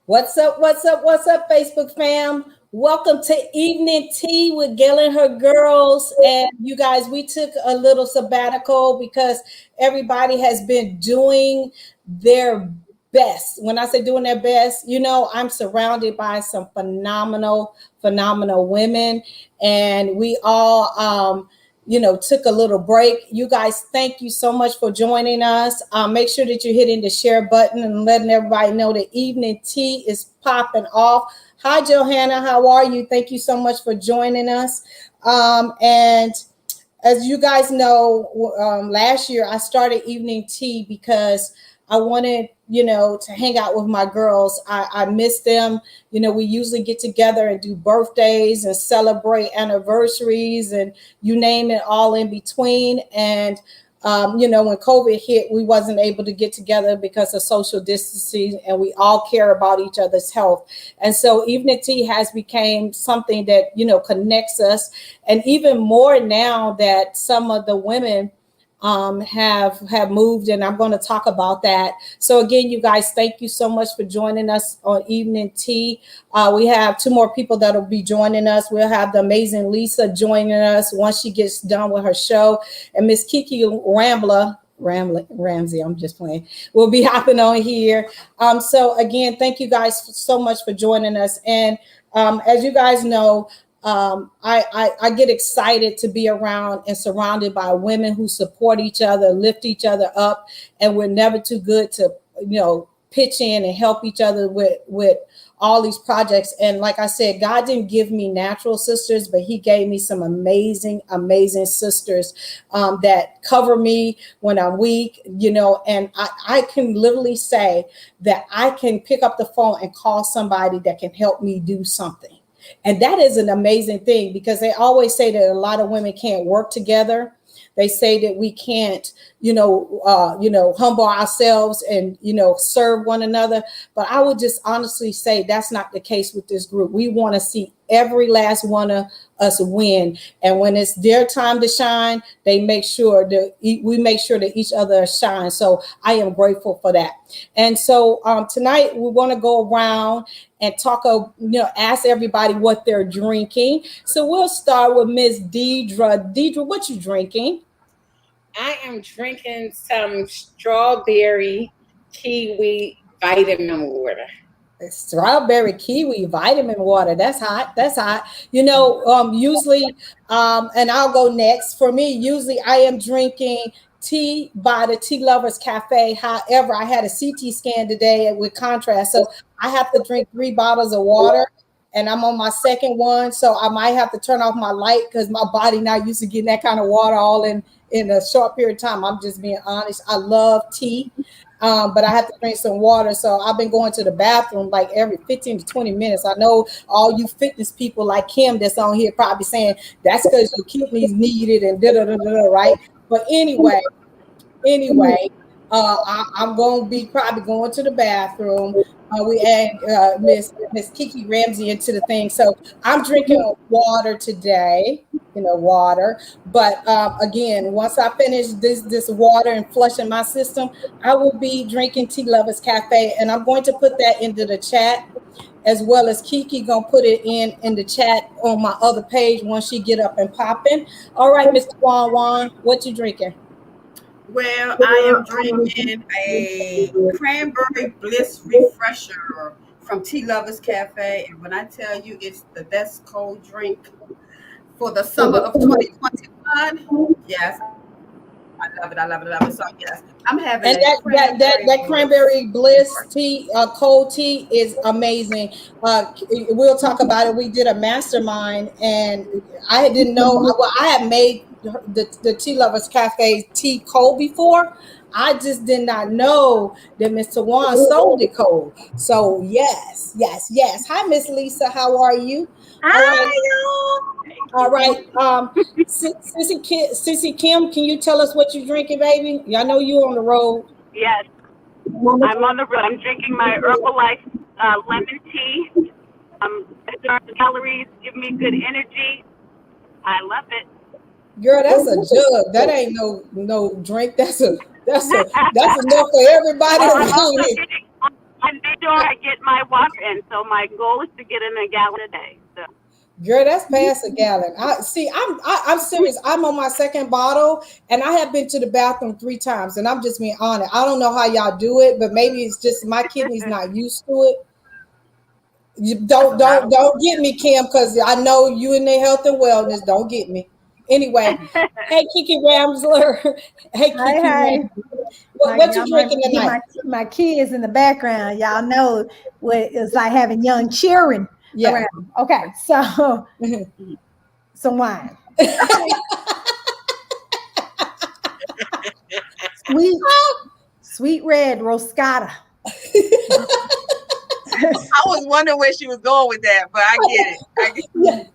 What's up? What's up? What's up, Facebook fam? Welcome to Evening Tea with Gail and her girls. And you guys, we took a little sabbatical because everybody has been doing their best. When I say doing their best, I'm surrounded by some phenomenal women, and we all took a little break. You guys, thank you so much for joining us. Make sure that you're hitting the share button and letting everybody know that Evening Tea is popping off. Hi, Johanna. How are you? Thank you so much for joining us. And as you guys know, last year I started Evening Tea because I wanted, to hang out with my girls. I miss them. We usually get together and do birthdays and celebrate anniversaries and you name it, all in between. And when COVID hit, we wasn't able to get together because of social distancing, and we all care about each other's health. And so Evening Tea has become something that, connects us. And even more now that some of the women have moved, and I'm going to talk about that. So again, you guys, thank you so much for joining us on Evening Tea. We have two more people that will be joining us. We'll have the amazing Lisa joining us once she gets done with her show, and Miss Kiki Ramsey, I'm just playing, will be hopping on here. So again, thank you guys so much for joining us. And as you guys know, I get excited to be around and surrounded by women who support each other, lift each other up, and we're never too good to, pitch in and help each other with all these projects. And like I said, God didn't give me natural sisters, but he gave me some amazing sisters that cover me when I'm weak, and I can literally say that I can pick up the phone and call somebody that can help me do something. And that is an amazing thing, because they always say that a lot of women can't work together. They say that we can't, humble ourselves and, serve one another. But I would just honestly say that's not the case with this group. We want to see every last one of us win. And when it's their time to shine, we make sure that each other shine. So I am grateful for that. And so tonight we want to go around and talk, ask everybody what they're drinking. So we'll start with Miss Deidre. Deidre, what you drinking? I am drinking some strawberry kiwi vitamin water. Strawberry kiwi vitamin water. That's hot. That's hot. Usually, and I'll go next. For me, usually I am drinking tea by the Tea Lovers Cafe. However, I had a CT scan today with contrast, so I have to drink 3 bottles of water, and I'm on my second one, so I might have to turn off my light because my body not used to getting that kind of water all in a short period of time. I'm just being honest. I love tea. But I have to drink some water. So I've been going to the bathroom like every 15 to 20 minutes. I know all you fitness people like Kim that's on here probably saying that's because your kidneys need it and right? But anyway, I'm going to be probably going to the bathroom. We add Miss Kiki Ramsey into the thing. So I'm drinking water today, water. But again, once I finish this water and flushing my system, I will be drinking Tea Lovers Cafe. And I'm going to put that into the chat, as well as Kiki going to put it in the chat on my other page once she get up and popping. All right, Mr. Wan, what you drinking? Well, I am drinking a cranberry bliss refresher from Tea Lovers Cafe. And when I tell you it's the best cold drink for the summer of 2021, yes, I love it. I love it. I love it. So yes, I'm having and that cranberry bliss tea, cold tea is amazing. We'll talk about it. We did a mastermind, and I didn't know. Well, I had made the Tea Lovers Cafe tea cold before. I just did not know that Mr. Juan sold it cold. So yes. Hi, Miss Lisa. How are you? All right. Sissy Kim, can you tell us what you're drinking, baby? I know you're on the road. Yes, I'm on the road. I'm drinking my Herbalife lemon tea. It burns calories, give me good energy. I love it. Girl, that's a jug. That ain't no drink. That's enough for everybody around here. I made sure I get my water in. So my goal is to get in a gallon a day. So. Girl, that's past a gallon. I'm serious. I'm on my second bottle, and I have been to the bathroom 3 times, and I'm just being honest. I don't know how y'all do it, but maybe it's just my kidneys not used to it. You don't get me, Kim, because I know you in the health and wellness. Don't get me. Anyway, hey Kiki Ramsler. Hey Kiki Hi. Ramsler. What you drinking tonight? My kids in the background, y'all know what it's like having young children around. Okay, so some wine. Sweet red Roscata. I was wondering where she was going with that, but I get it.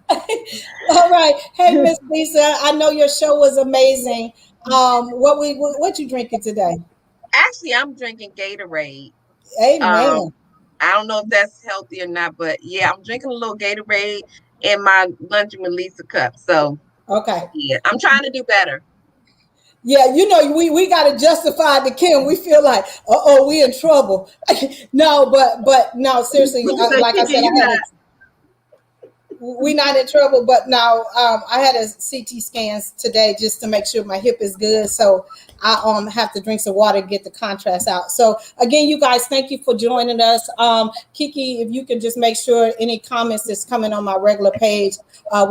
All right. Hey, Miss Lisa, I know your show was amazing. What you drinking today? Actually, I'm drinking Gatorade. Amen. I don't know if that's healthy or not, but yeah, I'm drinking a little Gatorade in my Lunch with Lisa cup. So okay. Yeah, I'm trying to do better. Yeah, we got to justify to Kim. We feel like, we in trouble. No, but no, seriously, like I said, we're not in trouble, but now I had a CT scans today just to make sure my hip is good. So I have to drink some water to get the contrast out. So again, you guys, thank you for joining us. Kiki, if you can just make sure any comments that's coming on my regular page,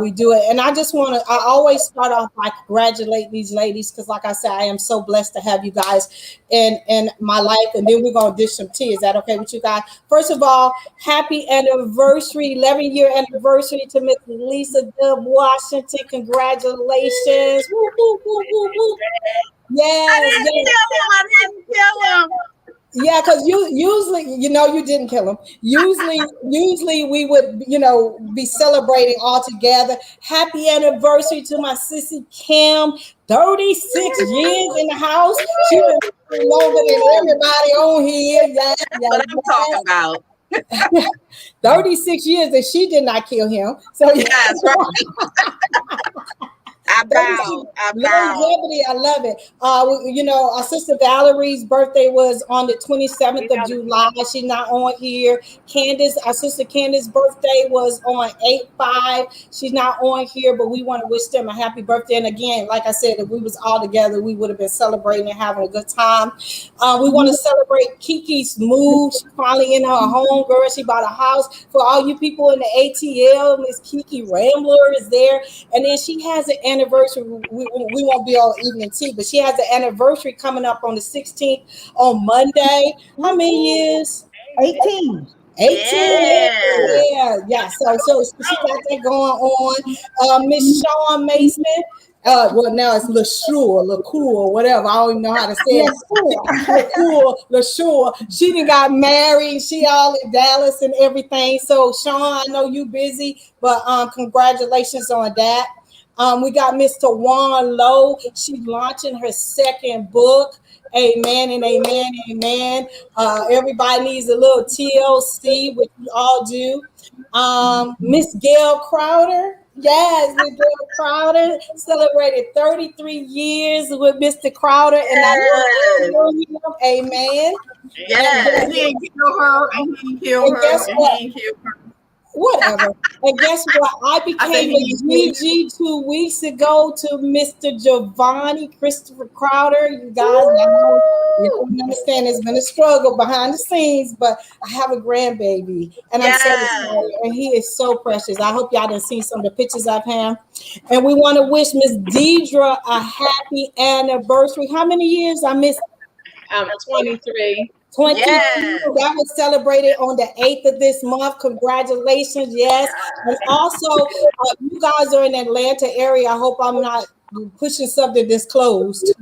we do it. And I just I always start off by congratulate these ladies because like I said, I am so blessed to have you guys in my life. And then we're going to dish some tea. Is that okay with you guys? First of all, happy anniversary, 11-year anniversary to Miss Lisa Dub Washington. Congratulations. Woo, woo, woo, woo, woo. Yes. I didn't kill him. Yeah, because usually, you didn't kill him. Usually we would, be celebrating all together. Happy anniversary to my sissy Kim. 36 years in the house. She been longer than everybody on here. Yeah, what I'm talking about. 36 years and she did not kill him. So yes, right. I bow. Longevity, I love it. Our sister Valerie's birthday was on the 27th of July. She's not on here. Our sister Candace's birthday was on 8/5. She's not on here, but we want to wish them a happy birthday. And again, like I said, if we was all together, we would have been celebrating and having a good time. We want to celebrate Kiki's move. She's finally in her home, girl. She bought a house. For all you people in the ATL, Miss Kiki Rambler is there. And then she has an anniversary. We won't be on evening tea, but she has an anniversary coming up on the 16th on Monday. How many years? 18. 18. Yeah. So she got that going on. Miss Shawn Mason. Well, now it's LaCour, whatever. I don't even know how to say it. LaCour. She done got married. She all in Dallas and everything. So, Sean, I know you busy, but congratulations on that. We got Mr. Juan Lowe. She's launching her second book. Amen and amen, amen. Everybody needs a little TLC, which we all do. Miss Gail Crowder. Yes, Miss Gail Crowder celebrated 33 years with Mr. Crowder. And I love him. Amen. Yes. He ain't kill her. And he ain't kill her. Guess what? He ain't kill her. Whatever. And guess what? I became a GG 2 weeks ago to Mr. Giovanni Christopher Crowder. You guys know, you don't understand. It's been a struggle behind the scenes, but I have a grandbaby, and I'm so excited. And he is so precious. I hope y'all done seen some of the pictures of him. And we want to wish Miss Deidre a happy anniversary. How many years? I missed 23. 20. That was celebrated on the 8th of this month. Congratulations. Yes. And also, you guys are in the Atlanta area. I hope I'm not pushing something that's closed.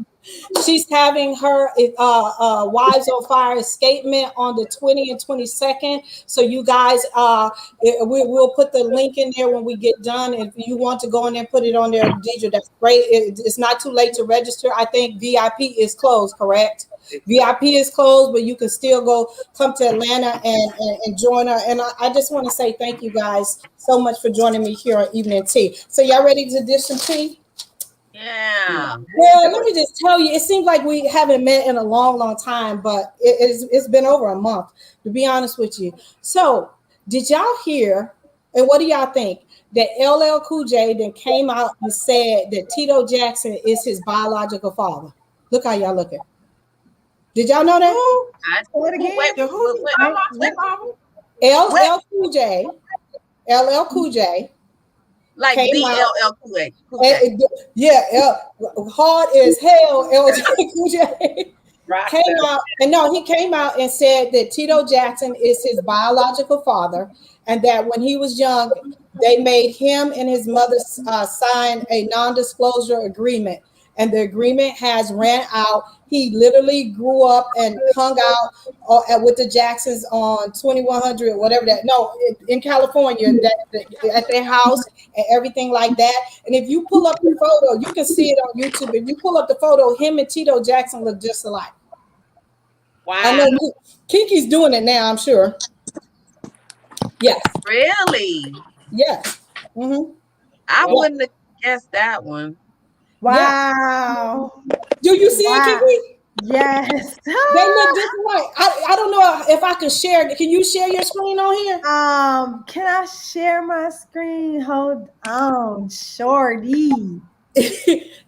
She's having her Wives on Fire escapement on the 20th and 22nd. So you guys, we'll put the link in there when we get done. If you want to go in there and put it on there, Deidre, that's great. It's not too late to register. I think VIP is closed, correct? VIP is closed, but you can still come to Atlanta and join her. And I just want to say thank you guys so much for joining me here on Evening Tea. So y'all ready to dish some tea? Yeah. Well, let me just tell you, it seems like we haven't met in a long, long time, but it's been over a month, to be honest with you. So, did y'all hear, and what do y'all think, that LL Cool J then came out and said that Tito Jackson is his biological father? Look how y'all looking. Did y'all know that? Say it again. LL Cool J, LL Cool J, like came the out. LL Cool J. Yeah, hard as hell. LL Cool J came out, and no, he came out and said that Tito Jackson is his biological father, and that when he was young, they made him and his mother sign a non-disclosure agreement, and the agreement has ran out. He literally grew up and hung out with the Jacksons on 2100, whatever that. No, in California, at their house and everything like that. And if you pull up the photo, you can see it on YouTube. If you pull up the photo, him and Tito Jackson look just alike. Wow. I know Kiki's doing it now, I'm sure. Yes. Really? Yes. Mm-hmm. I wouldn't have guessed that one. Wow. Yeah. Do you see it, Kiki? Yes. They look just alike. I don't know if I can share. Can you share your screen on here? Can I share my screen? Hold on, shorty.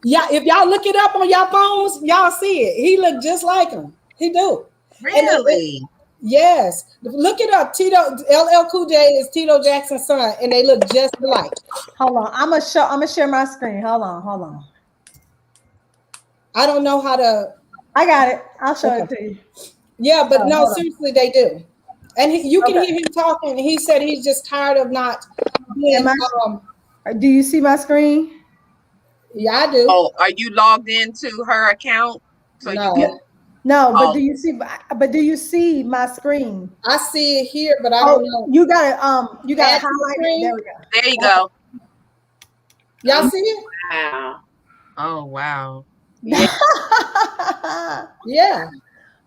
Yeah, if y'all look it up on y'all phones, y'all see it. He look just like him. He do. Really? Yes. Look it up. LL Cool J is Tito Jackson's son, and they look just alike. Hold on. I'm gonna share my screen. Hold on. I don't know how to. I got it. I'll show it to you. Yeah, but no, hold on. seriously, they do. And you can hear him talking. He said he's just tired of not being. Do you see my screen? Yeah, I do. Oh, are you logged into her account? So No. But do you see? But do you see my screen? I see it here, but I don't know. You got it. You got to highlight it. There we go. There you go. Y'all see it? Wow. Oh wow. Yeah.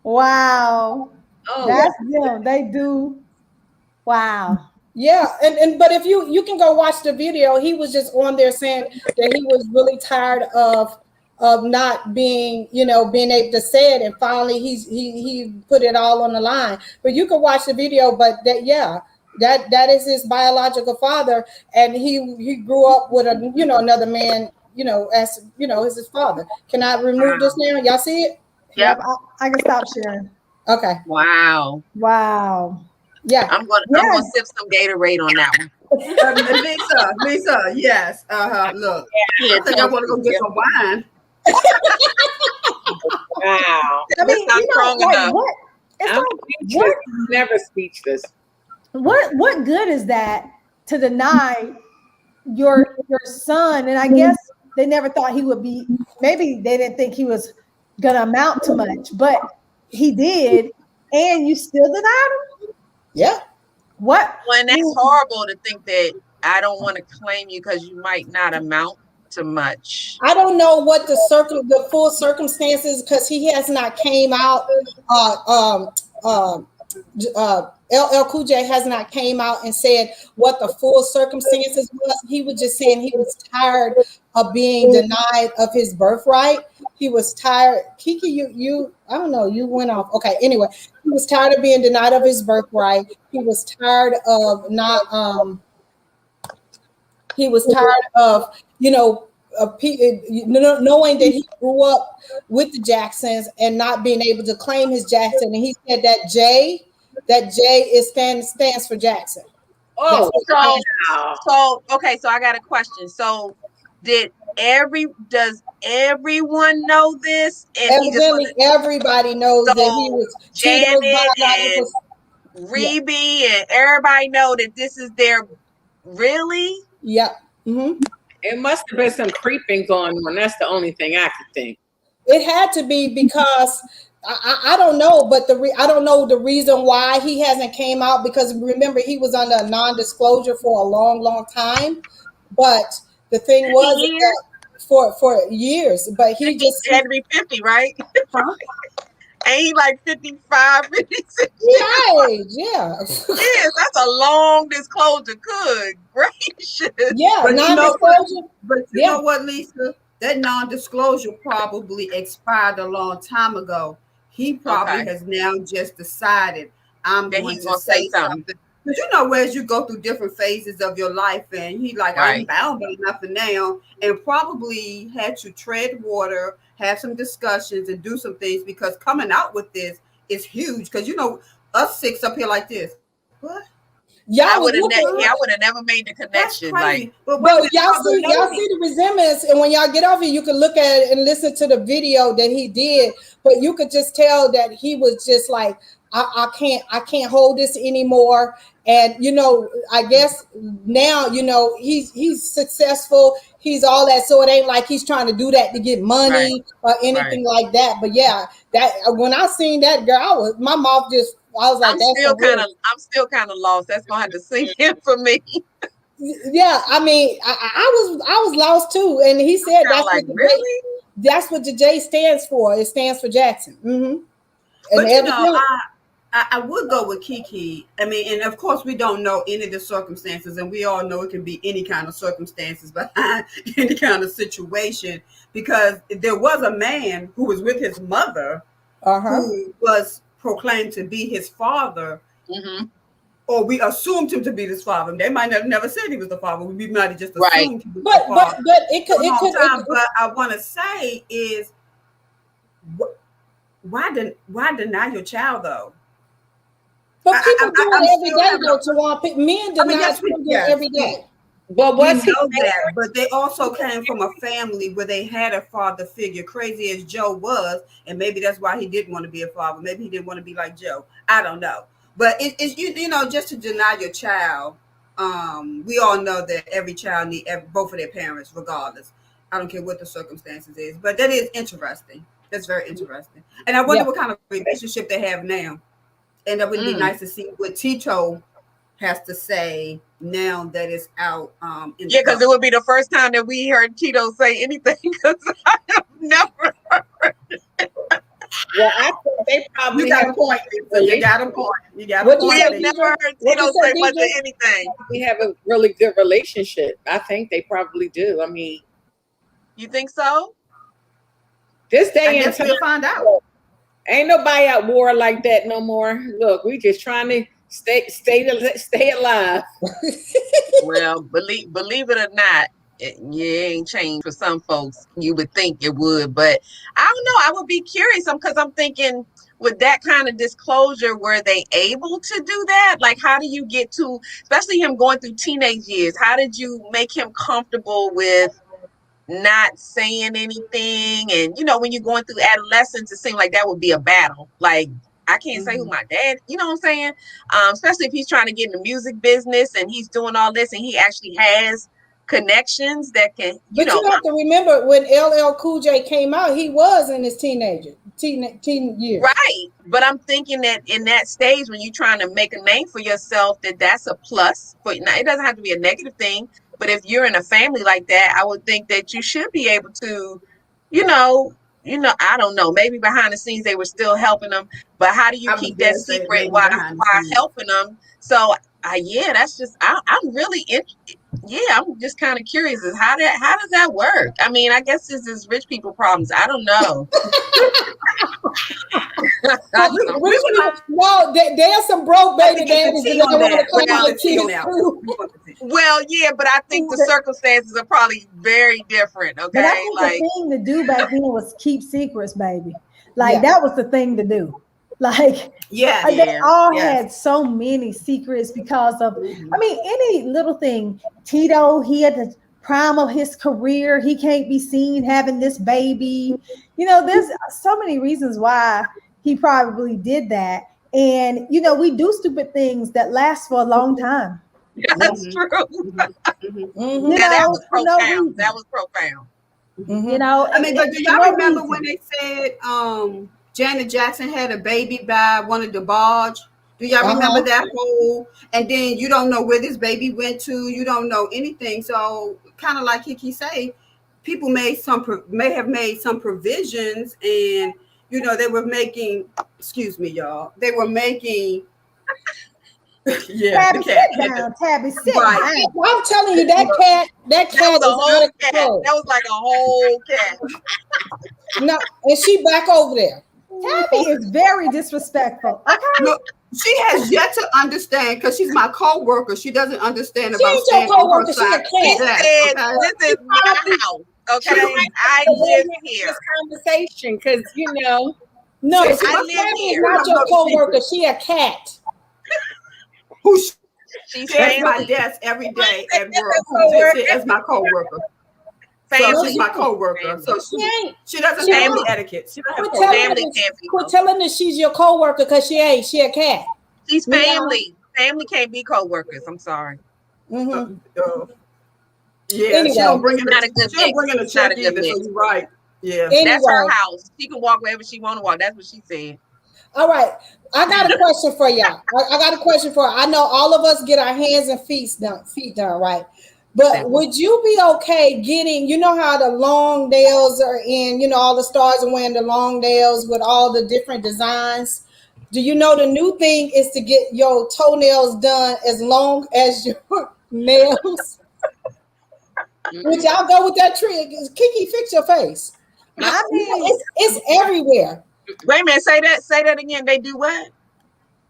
Wow. Oh, That's them. They do. Wow. Yeah, but if you can go watch the video, he was just on there saying that he was really tired of not being, being able to say it, and finally he put it all on the line. But you can watch the video, but that is his biological father, and he grew up with another man, as as his father. Can I remove this now? Y'all see it? Yep. I can stop sharing. Okay. Wow. Yeah. I'm gonna sip some Gatorade on that one. Lisa, yes. Look. Yeah, I think I want to go get some wine. wow. I mean, not strong enough. What? It's I'm what? never speechless. What good is that to deny your son? And I guess they never thought he would be. Maybe they didn't think he was gonna amount to much, but he did, and you still denied him. Yeah. What? Well, and that's horrible to think that I don't want to claim you because you might not amount to much. I don't know what the full circumstances, because he has not came out. LL Cool J has not came out and said what the full circumstances was. He was just saying he was tired of being denied of his birthright. He was tired. Kiki, you I don't know, you went off. Okay, anyway, he was tired of being denied of his birthright. He was tired of not he was tired of, knowing that he grew up with the Jacksons and not being able to claim his Jackson. And he said that J stands for Jackson. Oh, so okay, so I got a question. So does everyone know this? And evidently everybody knows that he was Janet biological. And Reby and everybody know that this is their really? Yeah. Mm-hmm. it must have been some creeping going on. That's the only thing I could think. It had to be, because I don't know, but I don't know the reason why he hasn't came out, because remember, he was under a non-disclosure for a long, long time. But the thing was that for years, but he just had to be 50, right? Huh? Ain't he like 55, 56? Yeah. Yes, that's a long disclosure. Good gracious. Yeah, But non-disclosure. you know what, Lisa? that non-disclosure probably expired a long time ago. He probably has now just decided I'm that going he's to gonna say say something. something. Because as you go through different phases of your life, and he like, I'm Right. bound by nothing now, and probably had to tread water, have some discussions, and do some things because coming out with this is huge. Because us six up here like this. What? Y'all I was would have looking. I would have never made the That's connection. crazy. Like, But Well, wait, y'all the see the resentments, and when y'all get off here, you can look at it and listen to the video that he did. But you could just tell that he was just like, I can't hold this anymore. And I guess now he's successful. He's all that, so it ain't like he's trying to do that to get right, money or anything like that. But yeah, that when I seen that girl, my mouth just I was like, I'm that's still a real. still kind of lost. That's gonna have to sink in for me. Yeah, I mean, I was lost too, and he said Kind of like, really? that's what the J stands for. It stands for Jackson. And But evidently, I would go with Kiki. I mean, and of course, we don't know any of the circumstances, and we all know it can be any kind of circumstances behind any kind of situation. Because there was a man who was with his mother, who was proclaimed to be his father, or we assumed him to be his father. They might have never said he was the father. We might have just assumed he was the father. but it could, But I want to say is, why deny your child though? but people do I'm it every still day having though. To want men deny children every day. But we what's he? know that, but they also came from a family where they had a father figure, crazy as Joe was, and maybe that's why he didn't want to be a father. Maybe he didn't want to be like Joe. I don't know. But it's just to deny your child. We all know that every child need both of their parents, regardless. I don't care what the circumstances is. But that is interesting. That's very interesting. And I wonder what kind of relationship they have now. And that would be nice to see what Tito has to say now that it's out. Yeah, because it would be the first time that we heard Tito say anything. Because I have never heard. Well, I think they probably You got a point. You got a point. You got a point. We have never heard Tito say much of anything. We have a really good relationship. I think they probably do. I mean, you think so? This day and time, we'll find out. Ain't nobody at war like that no more. Look, we just trying to stay alive. Well, believe it or not, it ain't changed for some folks. You would think it would, but I don't know. I would be curious because I'm thinking with that kind of disclosure, were they able to do that? Like, how do you get to, especially him going through teenage years, how did you make him comfortable with not saying anything? And when you're going through adolescence, it seemed like that would be a battle. Like, I can't say who my dad, you know what I'm saying? Especially if he's trying to get in the music business and he's doing all this and he actually has connections that can, you have to remember when LL Cool J came out, he was in his teen years. Right. But I'm thinking that in that stage when you're trying to make a name for yourself, that's a plus. Now, it doesn't have to be a negative thing. But if you're in a family like that, I would think that you should be able to, I don't know, maybe behind the scenes they were still helping them, but how do you keep that secret while helping them? So that's just, I'm really interested. Yeah, I'm just kind of curious as how does that work? I mean, I guess this is rich people problems. I don't know. Well, there's some broke baby daddies that don't want to come on the Well, yeah, but I think the circumstances are probably very different. Okay, but I think the thing to do back then was keep secrets, baby. Like that was the thing to do. Like, they all had so many secrets because of, I mean, any little thing. Tito, he had the prime of his career. He can't be seen having this baby. There's so many reasons why he probably did that. And, we do stupid things that last for a long time. That's true. That was profound. That was profound. I mean, but do y'all remember when they said Janet Jackson had a baby by one of the barge? Do y'all remember that whole? And then you don't know where this baby went to. You don't know anything. So kind of like Kiki say, people may have made some provisions, and they were making. Excuse me, y'all. They were making. Yeah, Tabby, the cat. sit down. Tabby, sit Right. down. I'm telling you, that cat That is was a whole out of cat. control. That was like a whole cat. No, and she back over there. Tabby is very disrespectful. Okay. Look, she has yet to understand because she's my co-worker. She doesn't understand She about ain't your staying on her coworker, she a side. cat. He Yes, said, okay? "This is my house." Okay, I live here. This conversation, because No, See, see, I Tabby live is here. not your Another coworker. secret. She a cat. Who She's shares my family. desk every day at That's work. a coworker. As my co-worker. So Family. she's my co-worker. Family. So She ain't. she doesn't She have Family. any etiquette. She doesn't Quit have telling, her Family that, can't be. quit telling her she's your coworker because she ain't. She a cat. She's You know? family. Family can't be co-workers. I'm sorry. Mm-hmm. Yeah, Anyway, she don't bring in not a good she don't mix. bring in a It's not check a good either. So mix. you're right. Yeah. Anyway, That's her house. She can walk wherever she want to walk. That's what she said. all right. I got a question for y'all. I got a question for. I know all of us get our hands and feet done, right? But would you be okay getting? You know how the long nails are in. You know all the stars are wearing the long nails with all the different designs. Do you know the new thing is to get your toenails done as long as your nails? Would y'all go with that trick? Kiki, fix your face. I mean, It's everywhere. Wait a minute. Say that again. They do what?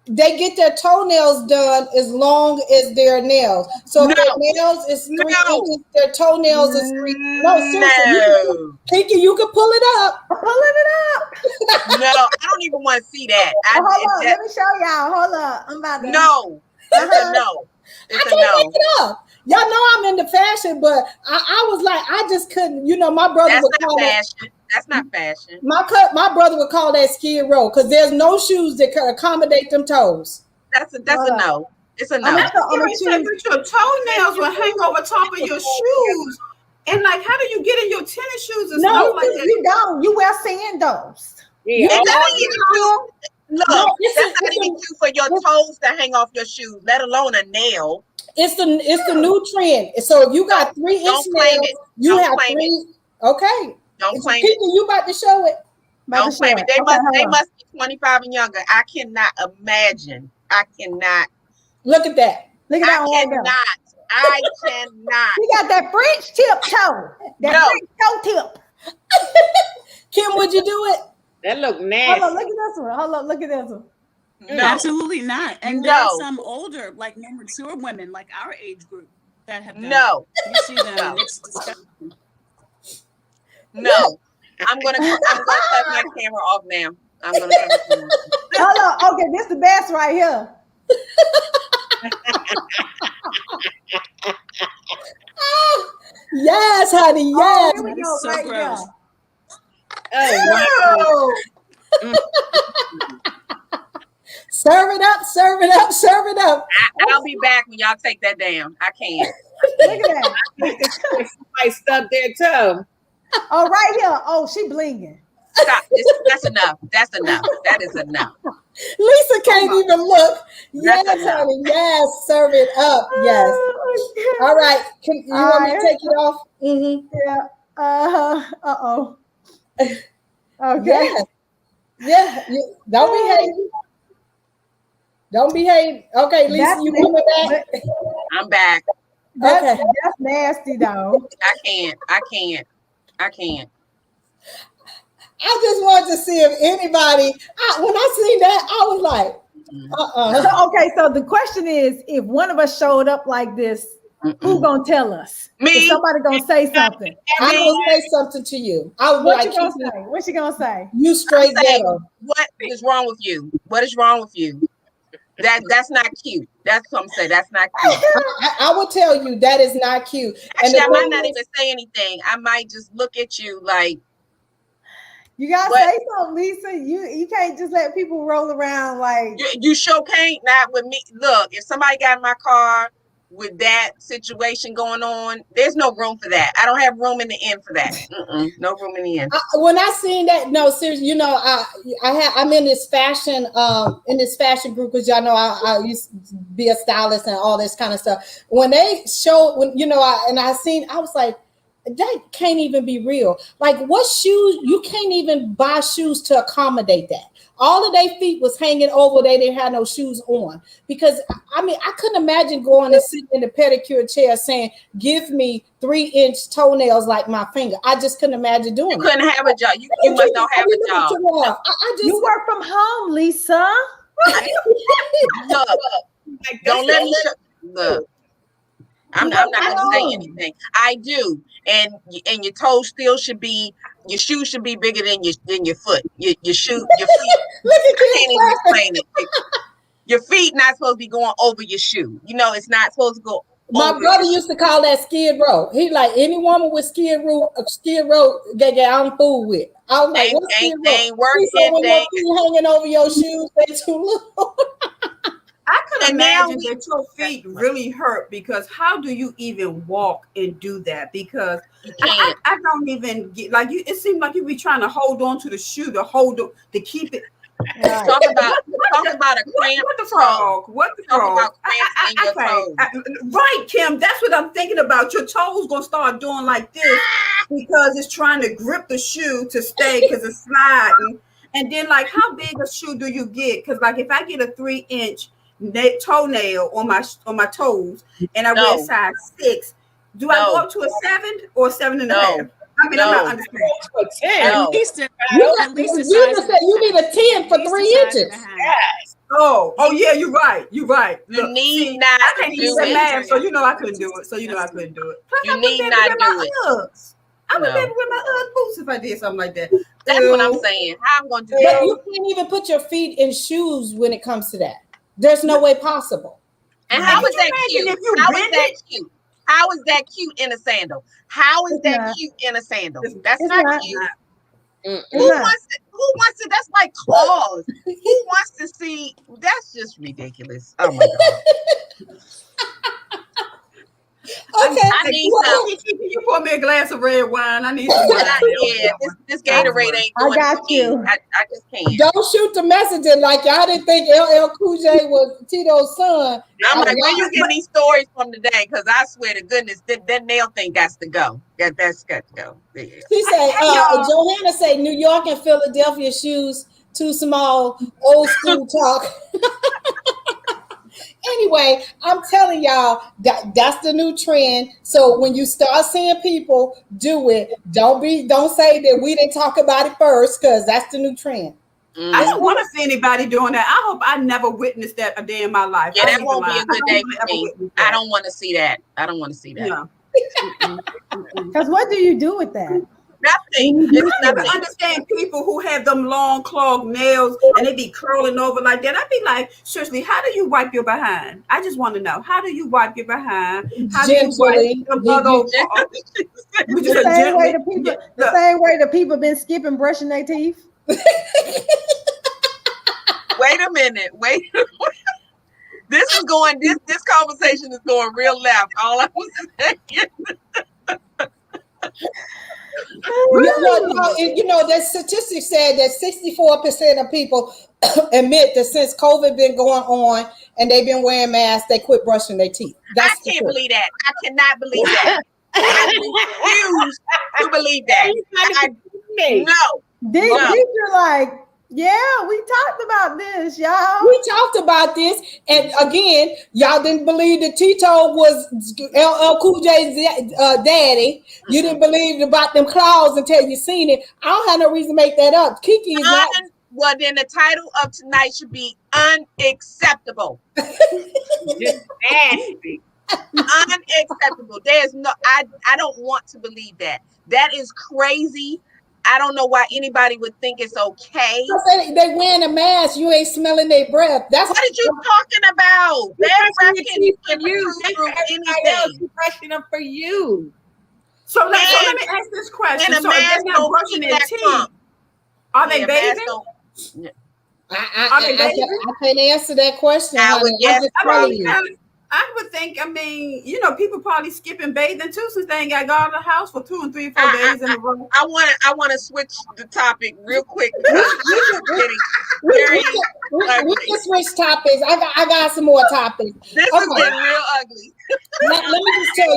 They get their toenails done as long as their nails. So if their No. nails is 3 No. inches, their toenails is 3. No, seriously, No. Kiki, you can pull it up. pulling it up. No. I don't even want to see that. Hold on, let me show y'all. Hold up. I'm about to. No. It's a no. I It's a can't no. make it up. Y'all know I'm into fashion, but I was like, I just couldn't. You know, my brother That's would not call that. fashion. That's not fashion. My brother would call that skid row because there's no shoes that can accommodate them toes. That's a no. It's a no. I'm gonna But your toenails will hang over top of your shoes. And like, how do you get in your tennis shoes and No, stuff like that? you don't. You wear sandals. Yeah, Is that all even cute? Look, No, that's not even cute for your toes to hang off your shoes, let alone a nail. It's the new trend. So if you got 3 Don't inch claim nails, it. you Don't have claim 3. Okay. Don't claim Kiki, it. you about to show it? Don't claim it. They must be 25 and younger. I cannot imagine. I cannot. Look at that. Look at that one right there. I cannot. You got that French tip toe. That No. French toe tip. Kim, would you do it? that look Hold nasty. on, look at this one. Hold on, look at this one. No. Absolutely not. And there are No. some older, like more mature women, like our age group, that have done No. it. You see them, No. and it's disgusting. No. I'm gonna cut my camera off now. I'm gonna cut my camera off. Hold on. Okay, this the best right here. Yes, honey. Oh, Yes. here we That go. is so Right gross. Oh, wow. Serve it up, serve it up, serve it up. I'll be back when y'all take that down. I can't. Look at that. Somebody stubbed their toe. Oh, right here. Oh, she blinging. Stop. That's enough. That's enough. That is enough. Lisa can't even look. Yes, That's enough. honey. Yes, serve it up. Yes. All right. You want me to take it off? Mm-hmm. Yeah. Uh-oh. Okay. Yeah. Yeah. Don't behave. Don't behave. Okay, Lisa, That's you coming back? I'm back. That's nasty, though. I can't. I just wanted to see if anybody, when I seen that, I was like, So the question is, if one of us showed up like this, who gonna tell us? Me. Is somebody gonna say something? I'm going to say something to you. I was What like, you gonna say? What she gonna say? you straight I'm saying, ghetto. what is wrong with you? What is wrong with you? That's not cute. That's what I'm saying. That's not cute. I will tell you that is not cute. Actually, I the might thing not is- even say anything. I might just look at you like, You gotta What? say something, Lisa. You can't just let people roll around like you sure can't. Not with me. Look, if somebody got in my car with that situation going on, there's no room for that. I don't have room in the end for that. No room in the end. when I seen that, no, seriously, you know, I'm in this fashion group because y'all know I used to be a stylist and all this kind of stuff. When they showed, I was like, that can't even be real. Like, what shoes? You can't even buy shoes to accommodate that. All of their feet was hanging over. They didn't have no shoes on. Because I mean, I couldn't imagine going and sitting in the pedicure chair saying, "Give me 3-inch toenails like my finger." I just couldn't imagine doing You couldn't have a job. You must not have a job. I just You work from home, Lisa. Look, don't let me look. I'm not going to say anything. I do, and your toes still should be. Your shoes should be bigger than your foot. Your shoe, your feet. Look at I can't even explain it. Your feet not supposed to be going over your shoe. You know, it's not supposed to go. My brother used to call that skid row. He like any woman with skid row, I don't fool with. I was like, what's skid row? Ain't working. He said, when your feet hanging over your shoes, they too little. I could imagine that your feet really hurt, because how do you even walk and do that? Because I don't even get, like, you. It seems like you be trying to hold on to the shoe to keep it. Right. Talk about a cramp. What the frog? What the frog? Right, Kim. That's what I'm thinking about. Your toes gonna start doing like this because it's trying to grip the shoe to stay, because it's sliding. And then, like, how big a shoe do you get? Because, like, if I get a 3-inch toenail on my toes and I wear size 6, do I go up to a 7 or a 7.5? I mean, I'm not understanding. At least you need a 10 for 3 inches. Yes. Oh, yeah, you're right. You're right. You need not. I can't use that math, so you know I couldn't do it. Plus, you need not do it. I would never wear my Ugg boots if I did something like that. That's what I'm saying. How I'm going to do But that? you can't even put your feet in shoes when it comes to that. There's no way possible. And how is that cute? How is that cute? How is that cute in a sandal? How is that cute in a sandal? That's not cute. Who wants it? That's like claws. Who wants to see? That's just ridiculous. Oh my God. Okay. I need some. You pour me a glass of red wine. I need some wine. Yeah, this Gatorade ain't doing I got you. I just can't. Don't shoot the messenger like y'all didn't think LL Cool J was Tito's son. I'm like, where you getting these stories from today? Because I swear to goodness, that nail thing got to go. That's got to go. Yeah. She said, Johanna say New York and Philadelphia shoes too small, old school talk. Anyway, I'm telling y'all that's the new trend. So when you start seeing people do it, don't say that we didn't talk about it first, because that's the new trend. I don't want to see anybody doing that. I hope I never witnessed that a day in my life. Yeah, that won't be a good day for me. I don't want to see that. I don't want to see that. No. Because what do you do with that? Nothing. I never understand people who have them long clogged nails and they be curling over like that. I'd be like, seriously, how do you wipe your behind? I just want to know, how do you wipe your behind? How do you wipe the same way the people been skipping brushing their teeth? Wait a minute. This conversation is going real left. All I was saying. That statistic said that 64% of people admit that since COVID been going on and they've been wearing masks, they quit brushing their teeth. I can't believe that. I cannot believe that. I refuse to believe that. No. These are like, yeah, we talked about this, y'all. We talked about this, and again, y'all didn't believe that Tito was LL Cool J's daddy. You didn't believe about them claws until you seen it. I don't have no reason to make that up. Kiki is not. Well, then the title of tonight should be Unacceptable. Just nasty. Unacceptable. There's no. I don't want to believe that. That is crazy. I don't know why anybody would think it's okay. They wearing a mask. You ain't smelling their breath. That's what are you talking about? They're brushing for you. Anything. Brushing them for you. So let me ask this question. So if they're not brushing their teeth, are they bathing? I can't answer that question. I would guess probably. I would think, I mean, people probably skipping bathing too since they ain't got to go out of the house for 2 and 3 and 4 days in a row. I want to switch the topic real quick because this is getting very we can switch topics. I got some more topics. This is getting real ugly. Let me just tell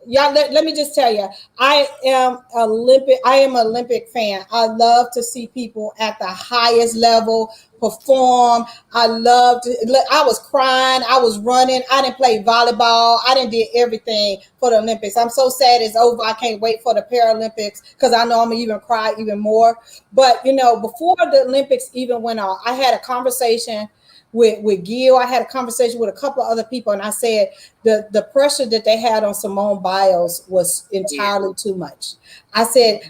y'all. Let me just tell you. I am Olympic fan. I love to see people at the highest level perform. I was crying. I was running. I didn't play volleyball. I didn't did everything for the Olympics. I'm so sad it's over. I can't wait for the Paralympics because I know I'm gonna even cry even more. But before the Olympics even went on, I had a conversation with Gail. I had a conversation with a couple of other people, and I said the pressure that they had on Simone Biles was entirely too much. I said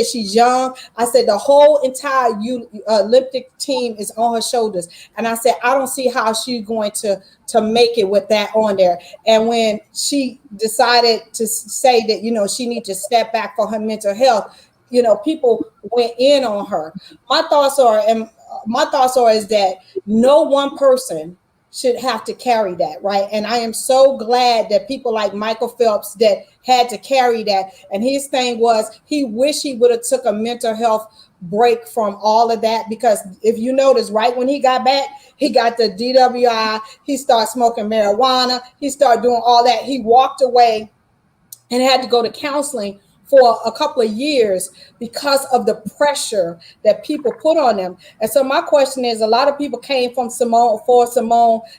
she's young. I said the whole entire Olympic team is on her shoulders, and I said I don't see how she's going to make it with that on there. And when she decided to say that she needs to step back for her mental health, people went in on her. My thoughts are is that no one person should have to carry that, right? And I am so glad that people like Michael Phelps that had to carry that. And his thing was he wished he would have took a mental health break from all of that, because if you notice, right when he got back, he got the DWI, he started smoking marijuana, he started doing all that. He walked away and had to go to counseling for a couple of years because of the pressure that people put on them. And so my question is, a lot of people came from Simone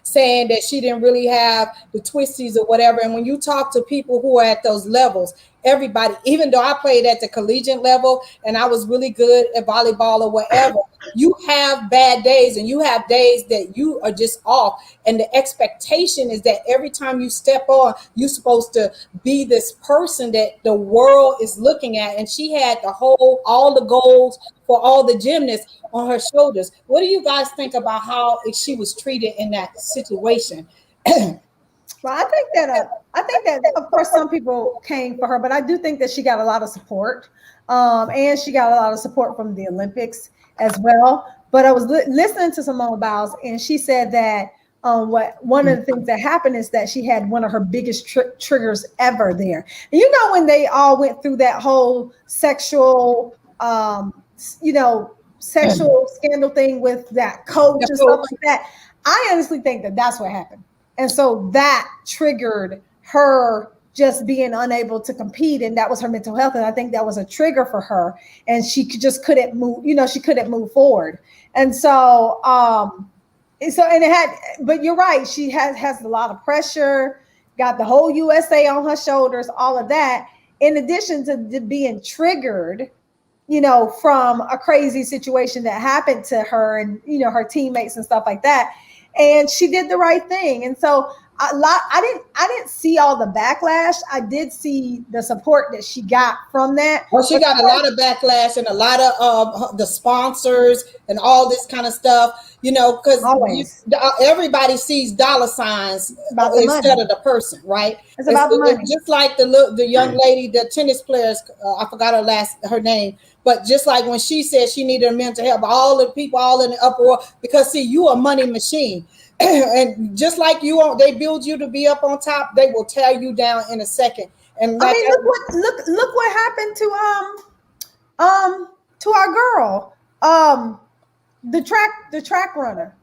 saying that she didn't really have the twisties or whatever. And when you talk to people who are at those levels, everybody, even though I played at the collegiate level and I was really good at volleyball or whatever, you have bad days and you have days that you are just off. And the expectation is that every time you step on, you're supposed to be this person that the world is looking at. And she had all the goals for all the gymnasts on her shoulders. What do you guys think about how she was treated in that situation? Well, I think that of course some people came for her, but I do think that she got a lot of support, and she got a lot of support from the Olympics as well. But I was listening to Simone Biles, and she said that one of the things that happened is that she had one of her biggest triggers ever there. And when they all went through that whole sexual scandal thing with that coach and stuff like that, I honestly think that that's what happened. And so that triggered her just being unable to compete. And that was her mental health. And I think that was a trigger for her. And she just couldn't move, she couldn't move forward. And so, but you're right. She has a lot of pressure, got the whole USA on her shoulders, all of that, in addition to being triggered, from a crazy situation that happened to her and, her teammates and stuff like that. And she did the right thing. And so I didn't see all the backlash. I did see the support that she got from that. Well, she got a lot of backlash and a lot of the sponsors and all this kind of stuff, because everybody sees dollar signs instead of the person, right? It's about the money. Just like the young lady, the tennis players, I forgot her name, but just like when she said she needed a mental help, all the people all in the uproar, because see, you a money machine. And just like they build you to be up on top, they will tear you down in a second. And look what happened to our girl, the track runner.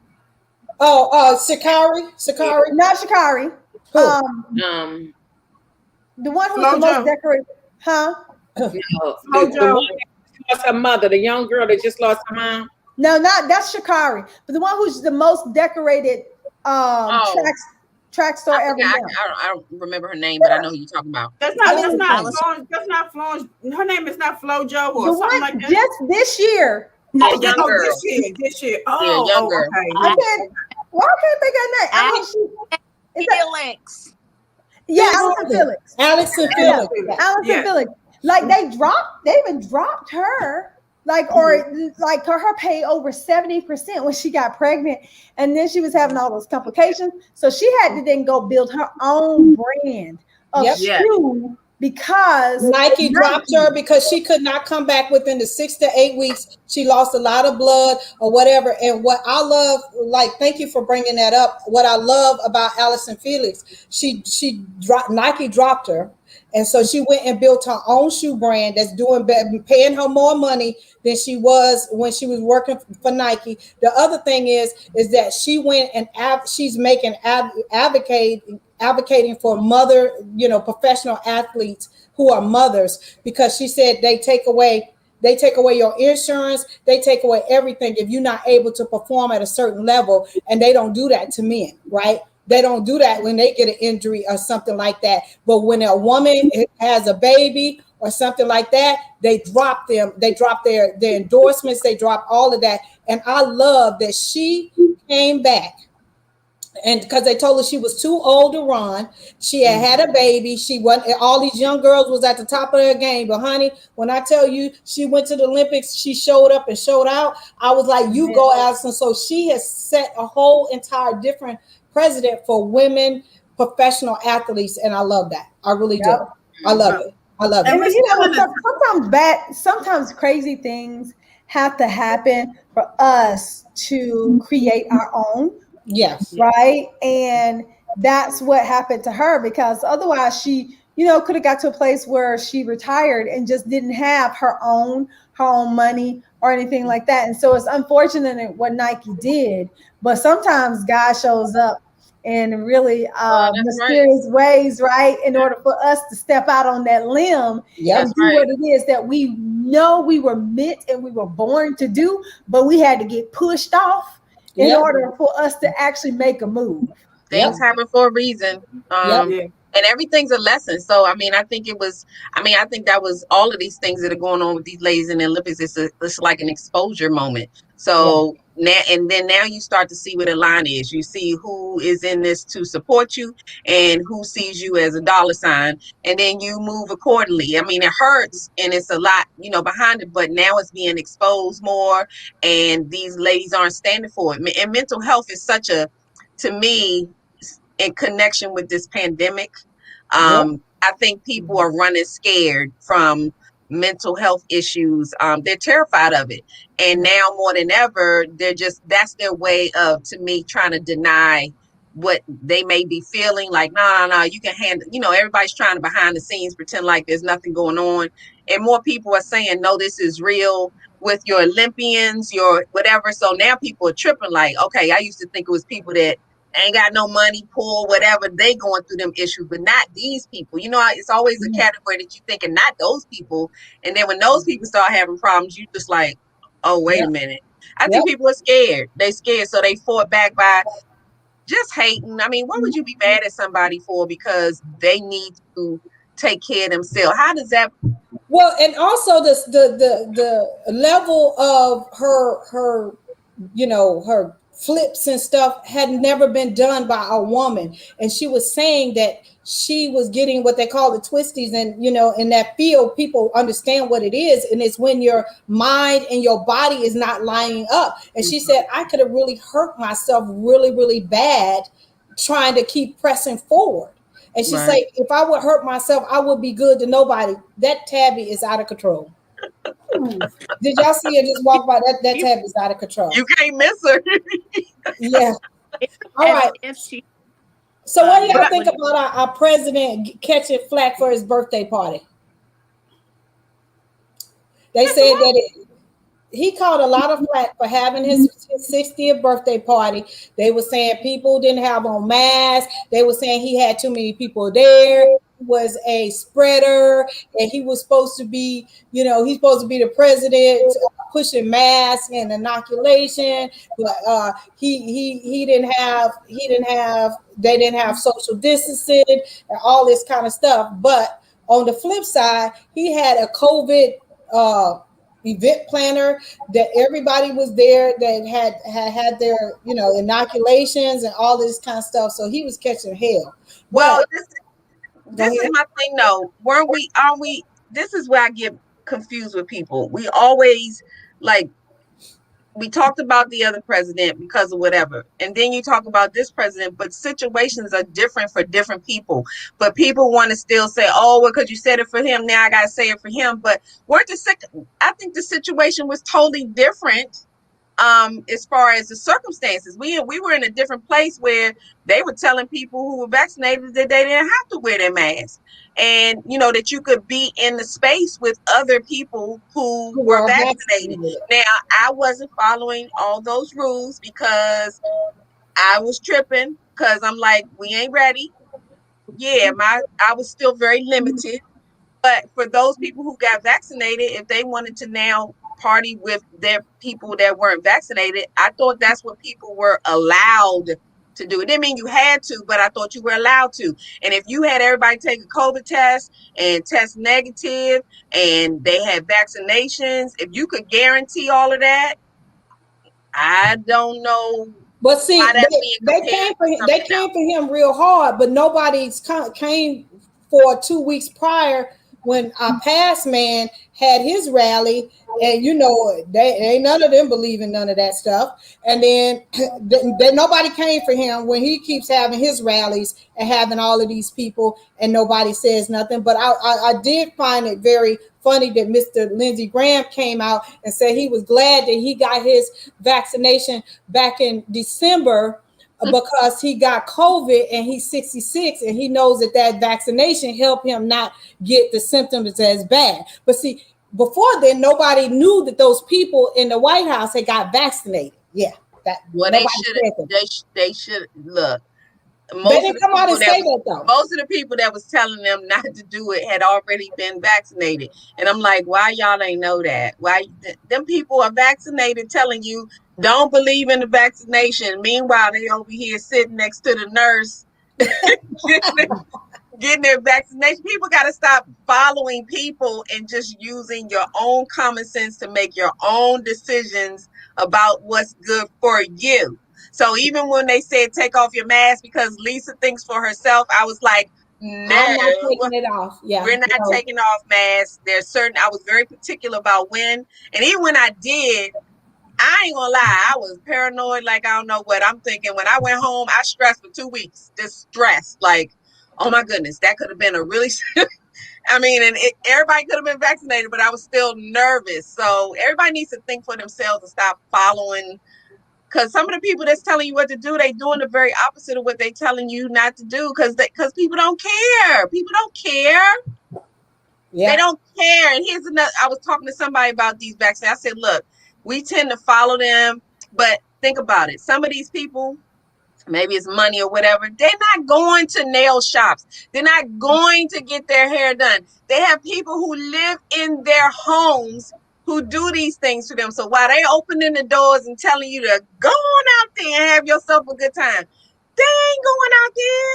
Sakari, not Sha'Carri. The one who's the most decorated, huh? No, the one that lost her mother, the young girl that just lost her mom. No, that's Sha'Carri, but the one who's the most decorated track star ever. I don't remember her name, but I know who you're talking about. That's not Florence. Her name is not FloJo or something like that. Just this year. No, this year. Oh, young girl. Okay. Why can't they get that? Felix. Yeah, Allison Felix. Like they even dropped her. Her pay over 70% when she got pregnant, and then she was having all those complications. So she had to then go build her own brand of shoe because Nike dropped her because she could not come back within the 6 to 8 weeks. She lost a lot of blood or whatever. And what I love, like, thank you for bringing that up. What I love about Allison Felix, Nike dropped her, and so she went and built her own shoe brand that's paying her more money than she was when she was working for Nike. The other thing is that she went and she's making advocating for professional athletes who are mothers, because she said they take away your insurance, they take away everything if you're not able to perform at a certain level. And they don't do that to men, right? They don't do that when they get an injury or something like that. But when a woman has a baby or something like that, they drop their endorsements, they drop all of that. And I love that she came back, and because they told her she was too old to run. She had a baby. She went. All these young girls was at the top of their game. But honey, when I tell you she went to the Olympics, she showed up and showed out. I was like, you go, Allison. So she has set a whole entire different precedent for women professional athletes, and I love that. I really do. I love it. I love And it. sometimes crazy things have to happen for us to create our own. Yes. Right. And that's what happened to her, because otherwise she, could have got to a place where she retired and just didn't have her own money or anything like that. And so it's unfortunate what Nike did, but sometimes God shows up in really mysterious ways, right? In order for us to step out on that limb and do what it is that we know we were meant and we were born to do, but we had to get pushed off in order for us to actually make a move. Things happen for a reason. And everything's a lesson. So, I think that was all of these things that are going on with these ladies in the Olympics. It's like an exposure moment. So now you start to see where the line is. You see who is in this to support you and who sees you as a dollar sign. And then you move accordingly. It hurts and it's a lot, behind it, but now it's being exposed more and these ladies aren't standing for it. And mental health is to me, in connection with this pandemic, I think people are running scared from mental health issues. They're terrified of it. And now more than ever, that's their way of, to me, trying to deny what they may be feeling. Like, no, you can handle, everybody's trying to behind the scenes pretend like there's nothing going on. And more people are saying, no, this is real with your Olympians, your whatever. So now people are tripping like, okay, I used to think it was people that ain't got no money, poor, whatever, they going through them issues, but not these people. It's always a category that you think, and not those people. And then when those people start having problems, you just like, oh, wait a minute. I think people are scared. They scared, so they fought back by just hating. What would you be mad at somebody for because they need to take care of themselves? How does that? Well, and also the level of her her flips and stuff had never been done by a woman. And she was saying that she was getting what they call the twisties, and in that field people understand what it is, and it's when your mind and your body is not lining up. And she said, I could have really hurt myself really, really bad trying to keep pressing forward. And she's like, if I would hurt myself, I would be good to nobody. That Tabby is out of control. Did y'all see her just walk by? That Tabby is out of control. You can't miss her. Yeah. All right. So what do y'all think about our president catching flack for his birthday party? They said that he caught a lot of flack for having his 60th birthday party. They were saying people didn't have on masks. They were saying he had too many people there. He was a spreader, and he was supposed to be, he's supposed to be the president pushing masks and inoculation. But they didn't have social distancing and all this kind of stuff. But on the flip side, he had a COVID event planner that everybody was there that had their inoculations and all this kind of stuff. So he was catching hell. Well, this is my thing though. Aren't we this is where I get confused with people. We always like we talked about the other president because of whatever, and then you talk about this president, but situations are different for different people. But people want to still say, oh, well, because you said it for him, now I gotta say it for him. But I think the situation was totally different. As far as the circumstances, we were in a different place where they were telling people who were vaccinated that they didn't have to wear their mask, and that you could be in the space with other people who were vaccinated. Now, I wasn't following all those rules because I was tripping, because I'm like, we ain't ready. Yeah, I was still very limited. But for those people who got vaccinated, if they wanted to now party with their people that weren't vaccinated, I thought that's what people were allowed to do. It didn't mean you had to, but I thought you were allowed to. And if you had everybody take a COVID test and test negative and they had vaccinations, if you could guarantee all of that, I don't know. But see, they came for him real hard, but nobody's came for 2 weeks prior when our past man had his rally, and they ain't none of them believe in none of that stuff. And then nobody came for him when he keeps having his rallies and having all of these people, and nobody says nothing. But I did find it very funny that Mr. Lindsey Graham came out and said he was glad that he got his vaccination back in December because he got COVID and he's 66 and he knows that vaccination helped him not get the symptoms as bad. But see, before then, nobody knew that those people in the White House had got vaccinated. Yeah. They should look. They didn't come out and say that though. Most of the people that was telling them not to do it had already been vaccinated. And I'm like, why y'all ain't know that? Why them people are vaccinated telling you don't believe in the vaccination. Meanwhile, they over here sitting next to the nurse getting their vaccination. People got to stop following people and just using your own common sense to make your own decisions about what's good for you. So even when they said take off your mask because Lisa thinks for herself, I was like, no, I'm not taking it off. Yeah, we're not taking off masks. There's certain, I was very particular about when, and even when I did, I ain't gonna lie, I was paranoid like I don't know what. I'm thinking when I went home, I stressed for 2 weeks, just stressed, like, oh my goodness, that could have been a really I mean, and everybody could have been vaccinated, but I was still nervous. So everybody needs to think for themselves and stop following, because some of the people that's telling you what to do, they doing the very opposite of what they telling you not to do, because people don't care. People don't care. Yeah. They don't care. And here's another, I was talking to somebody about these vaccines. I said, look, we tend to follow them, but think about it. Some of these people, maybe it's money or whatever, they're not going to nail shops. They're not going to get their hair done. They have people who live in their homes who do these things to them. So while they opening the doors and telling you to go on out there and have yourself a good time, they ain't going out there.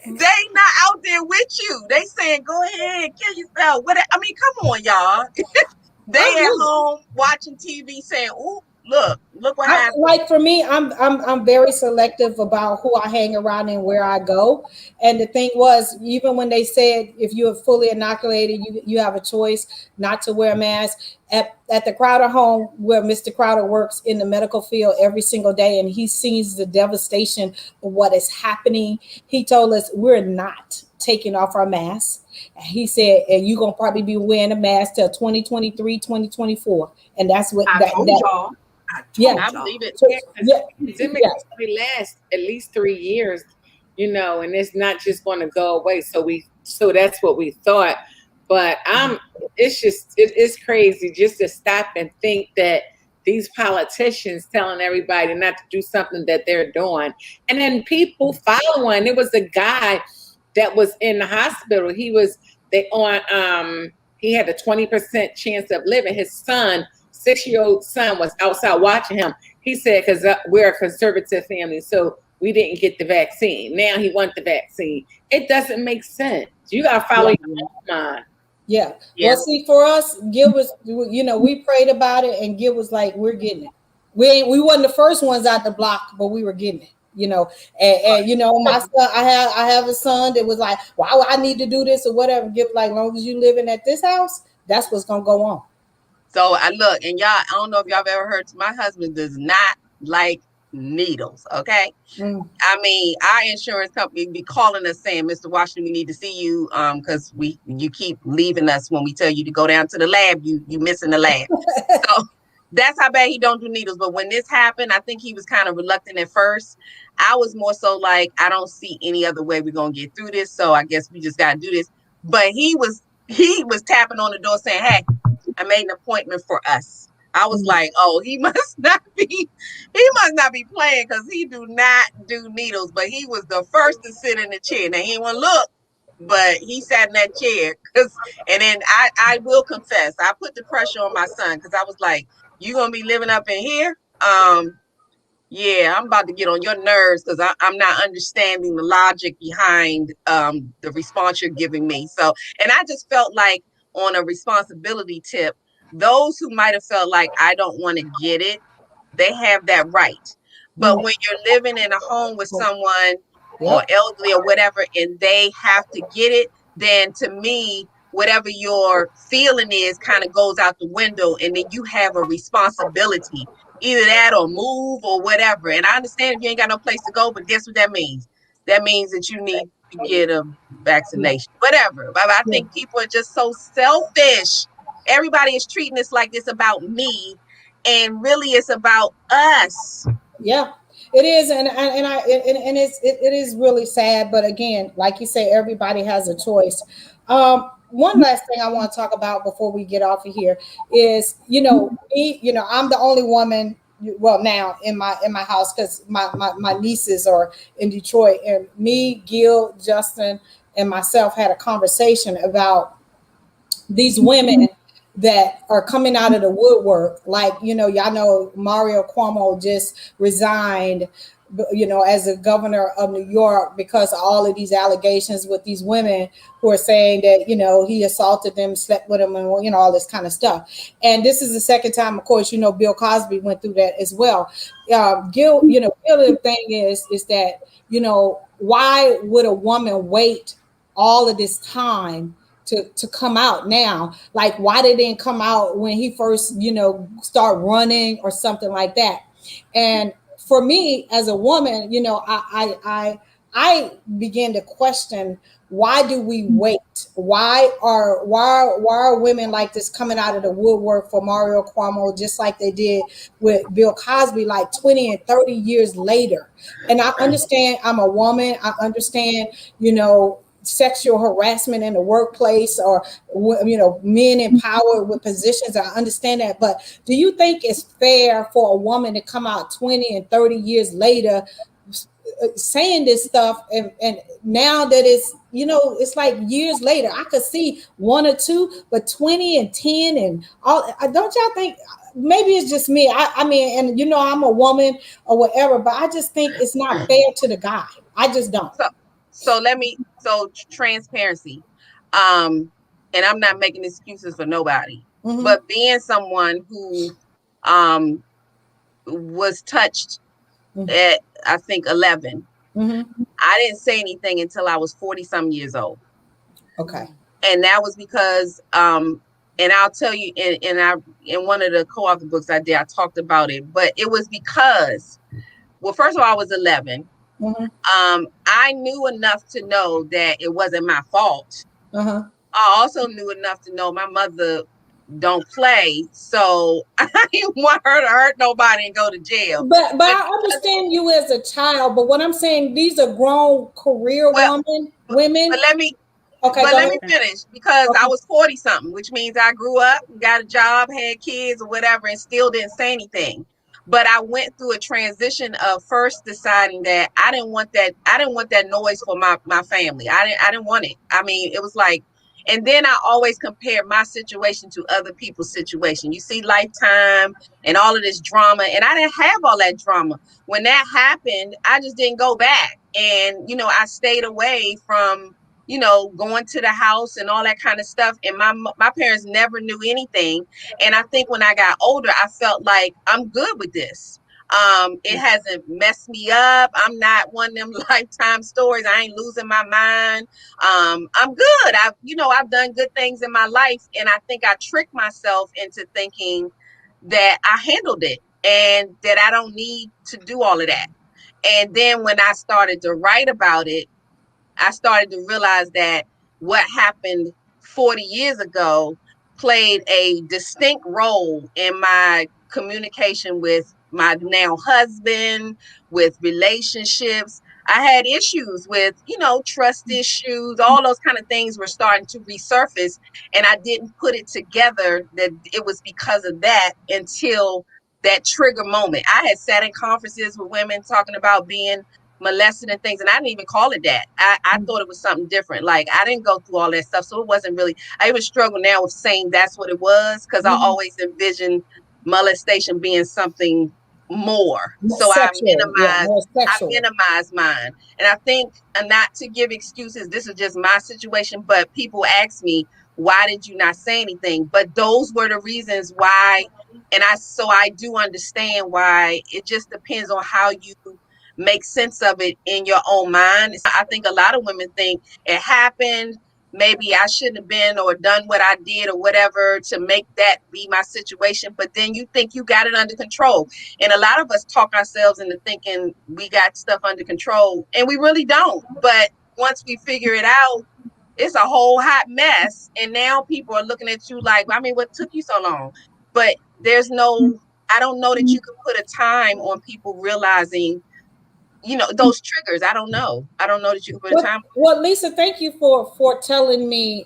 They not out there with you. They saying, go ahead, kill yourself. I mean, come on, y'all. They at home watching TV saying, ooh, look what happened. Like for me, I'm very selective about who I hang around and where I go. And the thing was, even when they said if you are fully inoculated, you have a choice not to wear a mask. At the Crowder home, where Mr. Crowder works in the medical field every single day, and he sees the devastation of what is happening, he told us we're not taking off our masks. He said, and you're going to probably be wearing a mask till 2023, 2024. And that's what I told y'all. I believe it. Pandemic probably last at least 3 years, and it's not just going to go away. So that's what we thought. But it's crazy just to stop and think that these politicians telling everybody not to do something that they're doing, and then people following. There was a guy that was in the hospital. He had a 20% chance of living. His son, 6-year-old son, was outside watching him. He said, because we're a conservative family, so we didn't get the vaccine. Now he wants the vaccine. It doesn't make sense. You got to follow your own mind. Yeah. Well, see, for us, Gil was, we prayed about it, and Gil was like, we're getting it. We wasn't the first ones out the block, but we were getting it. My son, I have a son that was like, why would I need to do this or whatever? Gil, like, as long as you living at this house, that's what's gonna go on. So I look, and y'all, I don't know if y'all have ever heard, my husband does not like needles. Okay. Mm. I mean, our insurance company be calling us saying, Mr. Washington, we need to see you because you keep leaving us when we tell you to go down to the lab, you missing the lab. So that's how bad he don't do needles. But when this happened, I think he was kind of reluctant at first. I was more so like, I don't see any other way we're gonna get through this. So I guess we just gotta do this. But he was tapping on the door saying, hey, I made an appointment for us. I was like, oh, he must not be playing because he do not do needles. But he was the first to sit in the chair. Now he didn't want to look, but he sat in that chair. And then I will confess, I put the pressure on my son because I was like, you gonna be living up in here? Yeah, I'm about to get on your nerves because I'm not understanding the logic behind the response you're giving me. So, and I just felt like on a responsibility tip, those who might have felt like I don't want to get it, they have that right. But when you're living in a home with someone or elderly or whatever, and they have to get it, then to me, whatever your feeling is kind of goes out the window, and then you have a responsibility, either that or move or whatever. And I understand if you ain't got no place to go, but guess what that means? That means that you need to get a vaccination, whatever. But I think people are just so selfish. Everybody is treating this like it's about me, and really it's about us. Yeah, it is, and it is really sad. But again, like you say, everybody has a choice. One last thing I want to talk about before we get off of here is, me, I'm the only woman. Well, now in my house because my nieces are in Detroit, and me, Gil, Justin, and myself had a conversation about these women that are coming out of the woodwork. Like, y'all know Mario Cuomo just resigned, as a governor of New York because of all of these allegations with these women who are saying that, he assaulted them, slept with them, and, all this kind of stuff. And this is the second time, of course, Bill Cosby went through that as well. Gil, the thing is that, why would a woman wait all of this time to come out now? Like, why they didn't come out when he first, start running or something like that? And for me as a woman, I began to question, why do we wait? Why are women like this coming out of the woodwork for Mario Cuomo, just like they did with Bill Cosby, like 20 and 30 years later? And I understand, I'm a woman. I understand, sexual harassment in the workplace, or men in power with positions. I understand that, but do you think it's fair for a woman to come out 20 and 30 years later saying this stuff, and now that it's like years later? I could see one or two, but 20 and 10 and all, don't y'all think? Maybe it's just me. I mean, and I'm a woman or whatever, but I just think it's not fair to the guy. I just don't. So transparency. And I'm not making excuses for nobody, but being someone who was touched at, I think, 11, I didn't say anything until I was 40 some years old. Okay. And that was because and I'll tell you, in one of the co-author books I did, I talked about it, but it was because, well, first of all, I was 11. I knew enough to know that it wasn't my fault. I also knew enough to know my mother don't play, so I didn't want her to hurt nobody and go to jail. But I understand you as a child. But what I'm saying, these are grown career women. But let me finish, because I was 40 something, which means I grew up, got a job, had kids or whatever, and still didn't say anything. But I went through a transition of first deciding that I didn't want that noise for my family. I didn't want it. I mean, it was like, and then I always compared my situation to other people's situation. You see Lifetime and all of this drama, and I didn't have all that drama. When that happened, I just didn't go back. And, I stayed away from, going to the house and all that kind of stuff. And my parents never knew anything. And I think when I got older, I felt like I'm good with this. It hasn't messed me up. I'm not one of them lifetime stories. I ain't losing my mind. I'm good. I've done good things in my life, and I think I tricked myself into thinking that I handled it and that I don't need to do all of that. And then when I started to write about it, I started to realize that what happened 40 years ago played a distinct role in my communication with my now husband, with relationships. I had issues with, trust issues, all those kind of things were starting to resurface. And I didn't put it together that it was because of that until that trigger moment. I had sat in conferences with women talking about being molested and things, and I didn't even call it that. I thought it was something different. Like, I didn't go through all that stuff, so it wasn't really. I even struggle now with saying that's what it was, because I always envisioned molestation being something more. So More I sexual. minimize mine. And I think, and not to give excuses, this is just my situation, but people ask me, why did you not say anything? But those were the reasons why. And I do understand why. It just depends on how you make sense of it in your own mind. I think a lot of women think it happened. Maybe I shouldn't have been or done what I did or whatever to make that be my situation. But then you think you got it under control. And a lot of us talk ourselves into thinking we got stuff under control, and we really don't. But once we figure it out, it's a whole hot mess. And now people are looking at you like, I mean, what took you so long? But I don't know that you can put a time on people realizing those triggers. I don't know that you can put a time. Well, Lisa, thank you for telling me,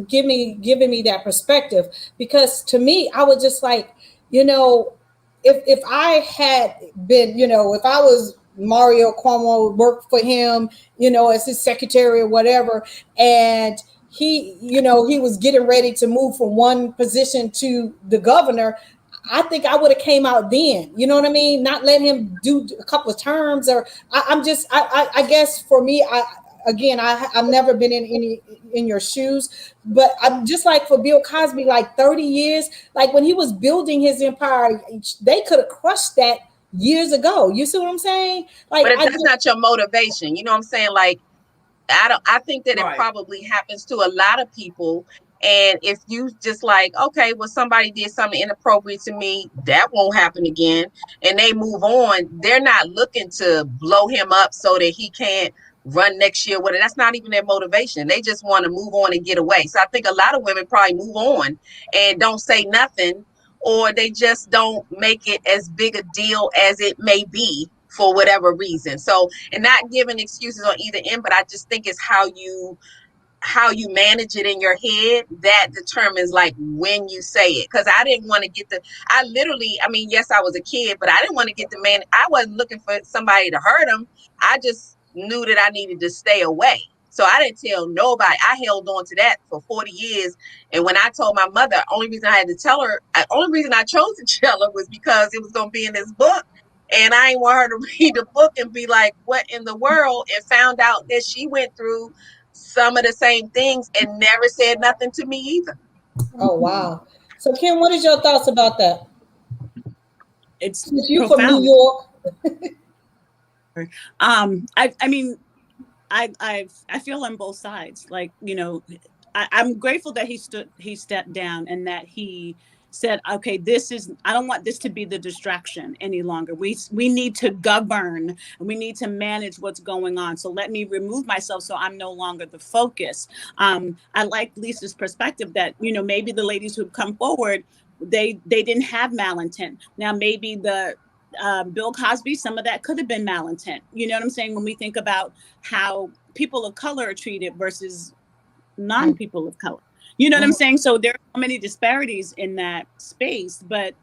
giving me that perspective, because to me, I was just like, if I had been, if I was Mario Cuomo, worked for him, as his secretary or whatever, and he was getting ready to move from one position to the governor, I think I would have came out then. You know what I mean? Not let him do a couple of terms, or I guess for me, I've never been in your shoes, but I'm just like for Bill Cosby, like 30 years, like when he was building his empire, they could have crushed that years ago. You see what I'm saying? Like, but that's not your motivation. You know what I'm saying? Like, I think that Right. it probably happens to a lot of people. And if you just like, okay, well, somebody did something inappropriate to me, that won't happen again, and they move on, they're not looking to blow him up so that he can't run next year with it. That's not even their motivation. They just want to move on and get away. So I think a lot of women probably move on and don't say nothing, or they just don't make it as big a deal as it may be for whatever reason. So, and not giving excuses on either end, but I just think it's how you manage it in your head that determines like when you say it. Because I didn't want to yes, I was a kid, but I didn't want to get the man. I wasn't looking for somebody to hurt him. I just knew that I needed to stay away. So I didn't tell nobody. I held on to that for 40 years. And when I told my mother, only reason I chose to tell her was because it was going to be in this book. And I didn't want her to read the book and be like, what in the world? And found out that she went through some of the same things and never said nothing to me either. oh wow. So Kim, what is your thoughts about that? It's Since you profound. from New York. I mean, I feel on both sides. Like, I'm grateful that he stepped down, and that he said, okay, I don't want this to be the distraction any longer. We need to govern, and we need to manage what's going on. So let me remove myself so I'm no longer the focus. I like Lisa's perspective that, maybe the ladies who've come forward, they didn't have malintent. Now, maybe the Bill Cosby, some of that could have been malintent. You know what I'm saying? When we think about how people of color are treated versus non-people of color. You know what I'm saying? So there are so many disparities in that space. But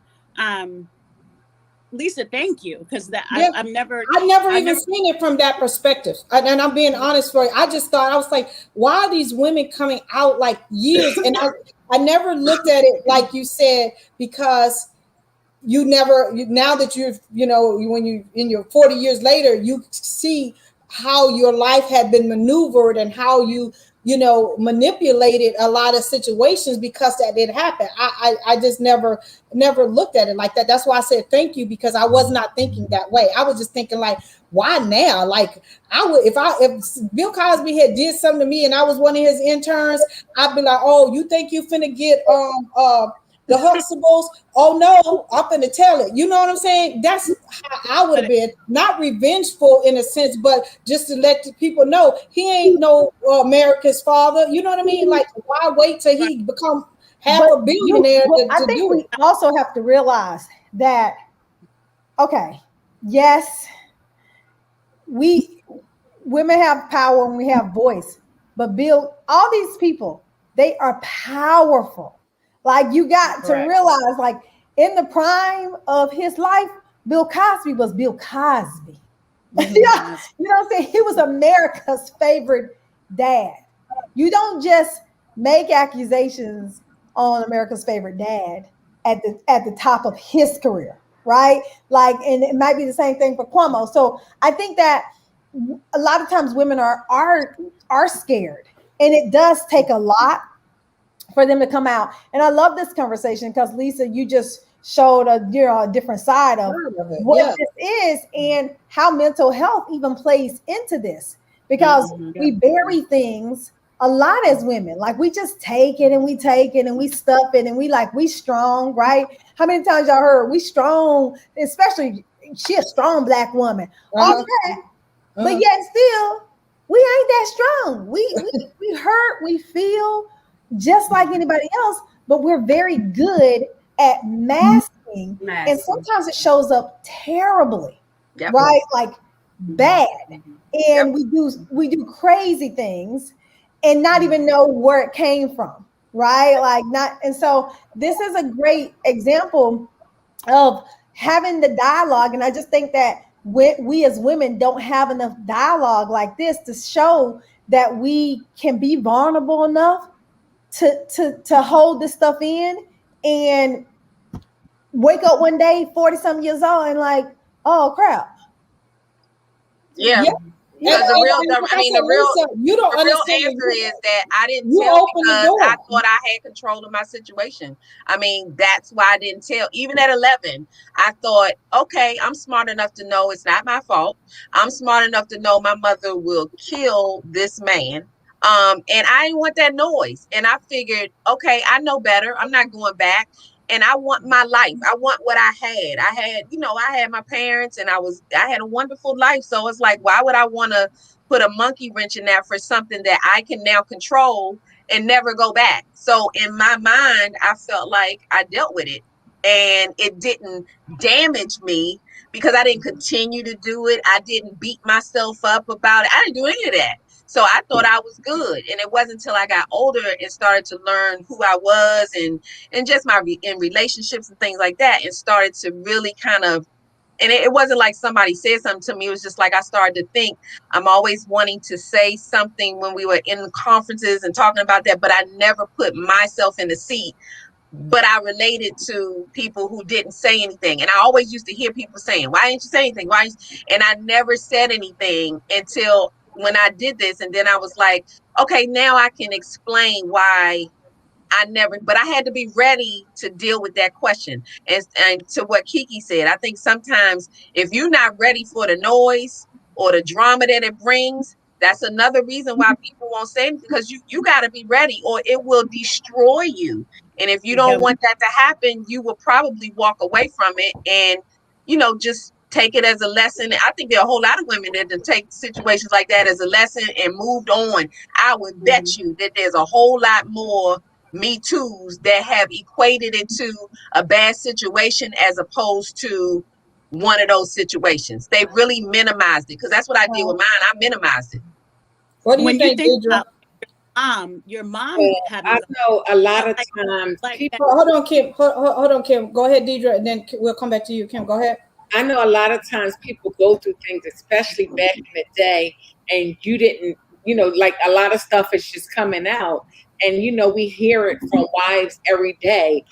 Lisa, thank you, because I've never even seen it from that perspective. And I'm being honest for you. I was like, why are these women coming out like years? And I never looked at it like you said, because now that when you in your 40 years later, you see how your life had been maneuvered and how you manipulated a lot of situations because that didn't happen. I just never looked at it like that. That's why I said thank you, because I was not thinking that way. I was just thinking like, why now? Like, I would, if Bill Cosby had did something to me and I was one of his interns, I'd be like, oh, you think you finna get the Huxtables? Oh no, I'm gonna tell it. You know what I'm saying? That's how I would have been, not revengeful in a sense, but just to let the people know he ain't no America's father. You know what I mean? Like, why wait till he become half a billionaire I think we also have to realize that, okay, yes, women have power and we have voice, but Bill, all these people, they are powerful. Like, you got to realize, like, in the prime of his life, Bill Cosby was Bill Cosby. Yeah, you know what I'm saying? He was America's favorite dad. You don't just make accusations on America's favorite dad at the top of his career, right? Like, and it might be the same thing for Cuomo. So I think that a lot of times women are scared, and it does take a lot for them to come out. And I love this conversation because, Lisa, you just showed a different side of what this is and how mental health even plays into this, because we bury things a lot as women. Like, we just take it and we stuff it and we strong, right? How many times y'all heard we strong, especially she a strong Black woman, all that, but yet still we ain't that strong. We hurt, we feel just like anybody else, but we're very good at masking. And sometimes it shows up terribly, right? Like, bad. And we do crazy things and not even know where it came from, right? Like, not. And so this is a great example of having the dialogue. And I just think that we as women don't have enough dialogue like this to show that we can be vulnerable enough to hold this stuff in and wake up one day 40-some years old and like, oh crap. Yeah. Because the real answer is that I didn't tell because I thought I had control of my situation. I mean, that's why I didn't tell. Even at 11, I thought, okay, I'm smart enough to know it's not my fault. I'm smart enough to know my mother will kill this man. And I didn't want that noise. And I figured, okay, I know better. I'm not going back. And I want my life. I want what I had. I had my parents and I had a wonderful life. So it's like, why would I want to put a monkey wrench in that for something that I can now control and never go back? So in my mind, I felt like I dealt with it and it didn't damage me because I didn't continue to do it. I didn't beat myself up about it. I didn't do any of that. So I thought I was good. And it wasn't until I got older and started to learn who I was and just in relationships and things like that, and started to really kind of, and it wasn't like somebody said something to me. It was just like I started to think. I'm always wanting to say something when we were in conferences and talking about that, but I never put myself in the seat. But I related to people who didn't say anything. And I always used to hear people saying, why didn't you say anything? And I never said anything until when I did this. And then I was like, okay, now I can explain why but I had to be ready to deal with that question. And to what Kiki said, I think sometimes if you're not ready for the noise or the drama that it brings, that's another reason why people won't say anything, because you got to be ready or it will destroy you. And if you don't want that to happen, you will probably walk away from it and, just take it as a lesson. I think there are a whole lot of women that take situations like that as a lesson and moved on. I would bet you that there's a whole lot more Me Too's that have equated it to a bad situation as opposed to one of those situations. They really minimized it, because that's what I did with mine. I minimized it. What do you think about your mom having I know a lot of times people, hold on, Kim. Hold on, Kim. Go ahead, Deidre, and then we'll come back to you, Kim. Go ahead. I know a lot of times people go through things, especially back in the day, and you didn't, like a lot of stuff is just coming out. And we hear it from wives every day.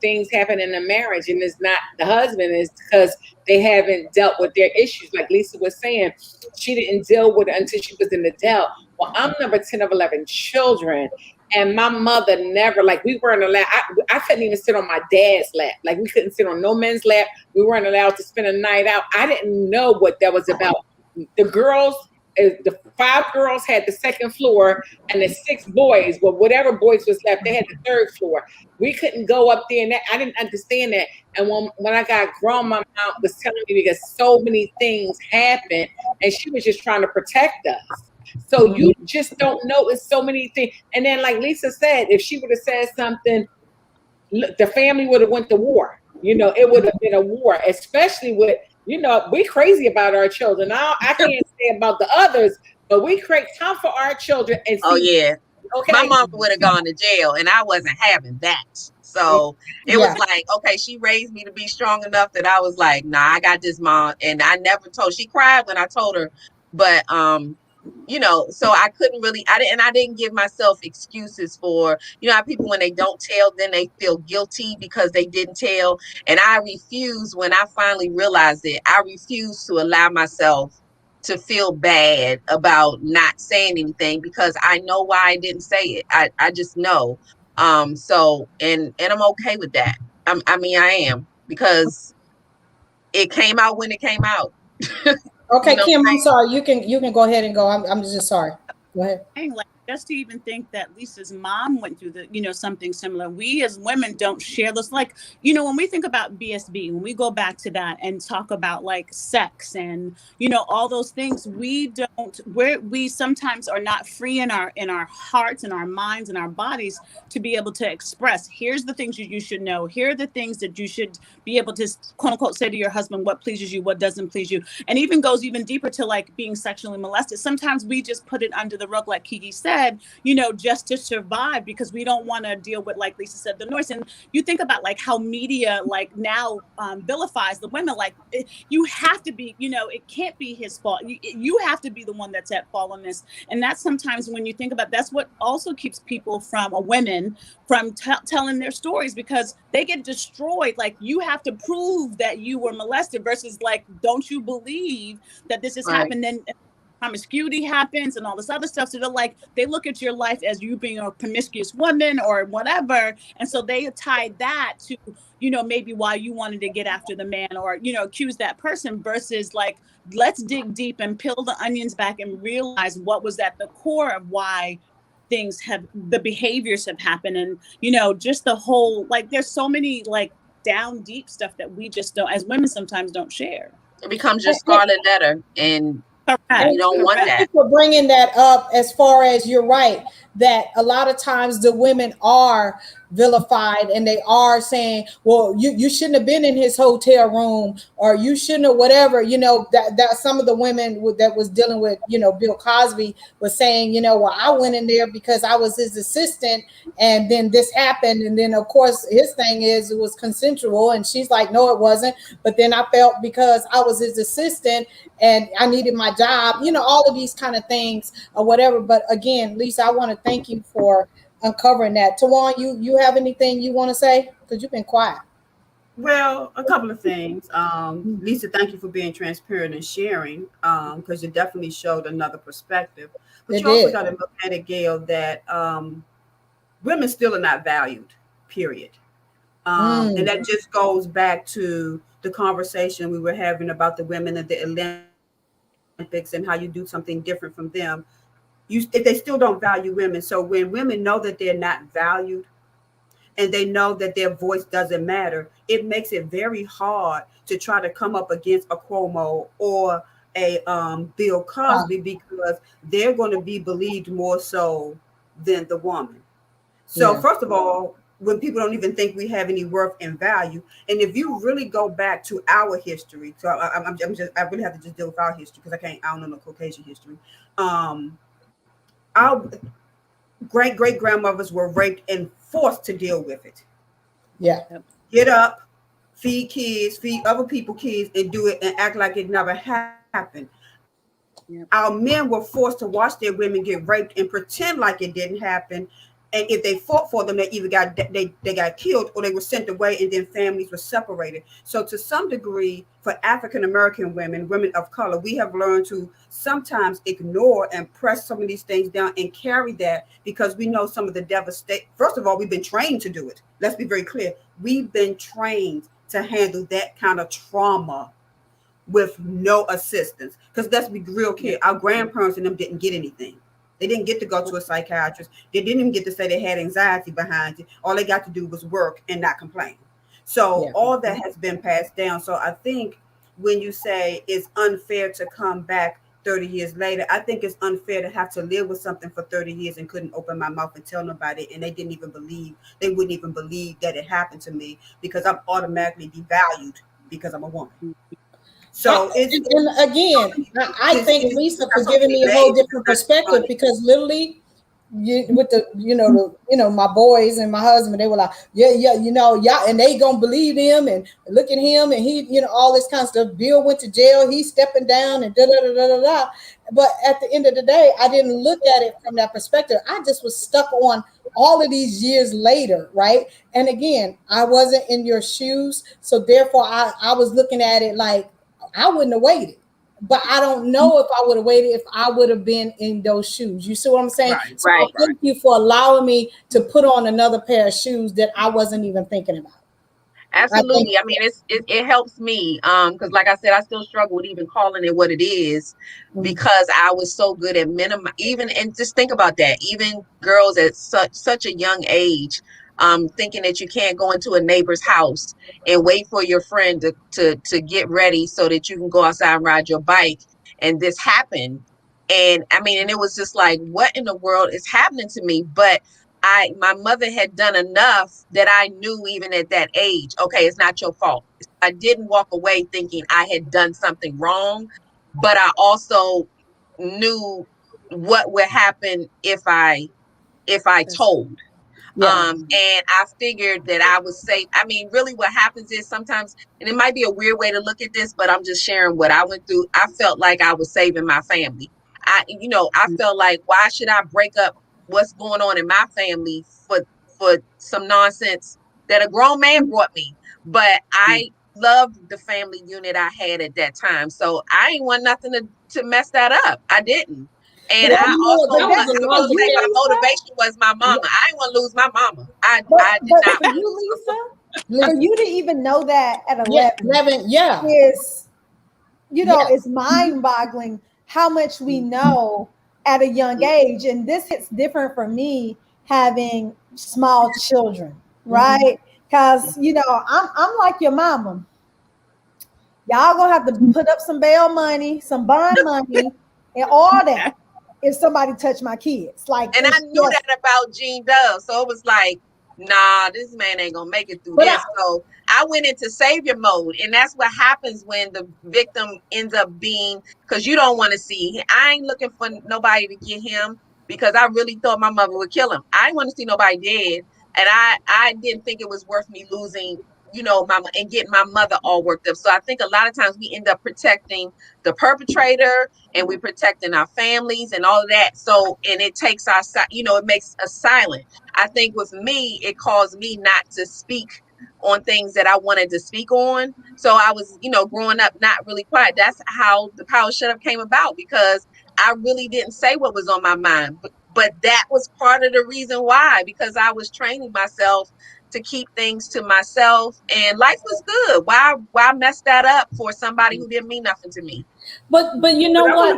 Things happen in a marriage, and it's not the husband, it's because they haven't dealt with their issues. Like Lisa was saying, she didn't deal with it until she was in the adult. Well, I'm number 10 of 11 children, and my mother never, like, we weren't allowed. I couldn't even sit on my dad's lap. Like, we couldn't sit on no men's lap. We weren't allowed to spend a night out. I didn't know what that was about. The girls, the 5 girls had the second floor, and the 6 boys, well, whatever boys was left, they had the third floor. We couldn't go up there, and I didn't understand that. And when I got grown, my mom was telling me because so many things happened, and she was just trying to protect us. So you just don't know. It's so many things. And then, like Lisa said, if she would have said something, the family would have went to war. It would have been a war, especially with, we crazy about our children. I can't say about the others, but we create time for our children. And Oh yeah. Okay. My mom would have gone to jail, and I wasn't having that. So it was like, okay, she raised me to be strong enough that I was like, nah, I got this, mom. And I never told. She cried when I told her, but so I couldn't really. I didn't give myself excuses for, how people, when they don't tell, then they feel guilty because they didn't tell. And I refused, when I finally realized it, I refused to allow myself to feel bad about not saying anything, because I know why I didn't say it. I just know. So and I'm okay with that. I am, because it came out when it came out. Okay, Kim, I'm sorry. You can go ahead and go. I'm just sorry. Go ahead. Like, just to even think that Lisa's mom went through something similar. We as women don't share this. Like, when we think about BSB, when we go back to that and talk about like sex and, all those things, we sometimes are not free in our hearts and our minds and our bodies to be able to express, here's the things you should know. Here are the things that you should be able to, quote unquote, say to your husband, what pleases you, what doesn't please you. And even goes even deeper to like being sexually molested. Sometimes we just put it under the rug, like Kiki said, just to survive, because we don't want to deal with, like Lisa said, the noise. And you think about like how media like now vilifies the women. Like, you have to be, it can't be his fault. You have to be the one that's at fault on this. And that's sometimes when you think about, that's what also keeps people women from telling their stories, because they get destroyed. Like, you have to prove that you were molested versus like, don't you believe that this has happened? Then promiscuity happens and all this other stuff. So they look at your life as you being a promiscuous woman or whatever. And so they tie that to, maybe why you wanted to get after the man or, accuse that person, versus like, let's dig deep and peel the onions back and realize what was at the core of why the behaviors have happened. And, just the whole, like, there's so many like down deep stuff that we just don't, as women, sometimes don't share. It becomes your scarlet letter, and you don't want that. Thank you for bringing that up. As far as, you're right, that a lot of times the women are vilified, and they are saying, well, you shouldn't have been in his hotel room, or you shouldn't have, whatever, that some of the women that was dealing with, Bill Cosby was saying, well, I went in there because I was his assistant, and then this happened. And then of course his thing is it was consensual, and she's like, no, it wasn't. But then I felt because I was his assistant and I needed my job, all of these kind of things or whatever. But again, Lisa, I want to thank you for uncovering that. Tawan, you have anything you want to say? Because you've been quiet. Well, a couple of things. Lisa, thank you for being transparent and sharing, because you definitely showed another perspective. But you also got to look at it, Gail, that women still are not valued, period. And that just goes back to the conversation we were having about the women at the Olympics and how you do something different from them. If they still don't value women. So when women know that they're not valued, and they know that their voice doesn't matter, it makes it very hard to try to come up against a Cuomo or a Bill Cosby, because they're going to be believed more so than the woman. So first of all, when people don't even think we have any worth and value, and if you really go back to our history, so I really have to just deal with our history, because I don't know no Caucasian history. Our great grandmothers were raped and forced to deal with it. Yeah. Get up, feed kids, feed other people kids, and do it and act like it never happened. Yep. Our men were forced to watch their women get raped and pretend like it didn't happen, And if they fought for them, they either got killed or they were sent away, and then families were separated. So to some degree, for African American women, women of color, we have learned to sometimes ignore and press some of these things down and carry that, because we know some of the devastation. First of all, we've been trained to do it. Let's be very clear. We've been trained to handle that kind of trauma with no assistance. Because let's be real clear, our grandparents and them didn't get anything. They didn't get to go to a psychiatrist. They didn't even get to say they had anxiety behind it. All they got to do was work and not complain. So all that has been passed down. So I think when you say it's unfair to come back 30 years later, I think it's unfair to have to live with something for 30 years and couldn't open my mouth and tell nobody. And they wouldn't even believe that it happened to me, because I'm automatically devalued because I'm a woman. So and again, I thank Lisa for giving me a whole different perspective, because literally, with my boys and my husband, they were like, yeah, and they gonna believe him, and look at him, and he, all this kind of stuff. Bill went to jail, he's stepping down, and da da da da da. But at the end of the day, I didn't look at it from that perspective. I just was stuck on all of these years later, right? And again, I wasn't in your shoes, so therefore, I was looking at it like, I wouldn't have waited, but I don't know if I would have waited if I would have been in those shoes. You see what I'm saying? Right. Thank you for allowing me to put on another pair of shoes that I wasn't even thinking about. Absolutely. I mean, it helps me because, like I said, I still struggle with even calling it what it is, because I was so good at even, and just think about that, even girls at such a young age, thinking that you can't go into a neighbor's house and wait for your friend to get ready so that you can go outside and ride your bike. And this happened. And I mean, and it was just like, what in the world is happening to me? But my mother had done enough that I knew, even at that age, okay, it's not your fault. I didn't walk away thinking I had done something wrong, but I also knew what would happen if I told. And I figured that I was safe. I mean, really what happens is sometimes, and it might be a weird way to look at this, but I'm just sharing what I went through. I felt like I was saving my family. I felt like, why should I break up what's going on in my family for some nonsense that a grown man brought me? But I loved the family unit I had at that time. So I ain't want nothing to mess that up. I didn't. And I also my motivation was my mama. I didn't want to lose my mama. I did not. For you, Lisa, for you to even know that at 11 is, it's mind-boggling how much we know at a young age. And this hits different for me having small children, right? Because I'm like your mama. Y'all gonna have to put up some bail money, some bond money, and all that if somebody touch my kids. Like, and I knew that about Gene Dove, so it was like, nah, this man ain't gonna make it through this. So I went into savior mode, and that's what happens when the victim ends up being, because you don't want to see. I ain't looking for nobody to get him, because I really thought my mother would kill him. I didn't want to see nobody dead, and I didn't think it was worth me losing, mama, and getting my mother all worked up. So I think a lot of times we end up protecting the perpetrator, and we're protecting our families and all of that. So, and it takes our, it makes us silent. I think with me, it caused me not to speak on things that I wanted to speak on. So I was, growing up, not really quiet. That's how the Power Shut Up came about, because I really didn't say what was on my mind. But that was part of the reason why, because I was training myself to keep things to myself, and life was good. Why mess that up for somebody who didn't mean nothing to me? But you know what?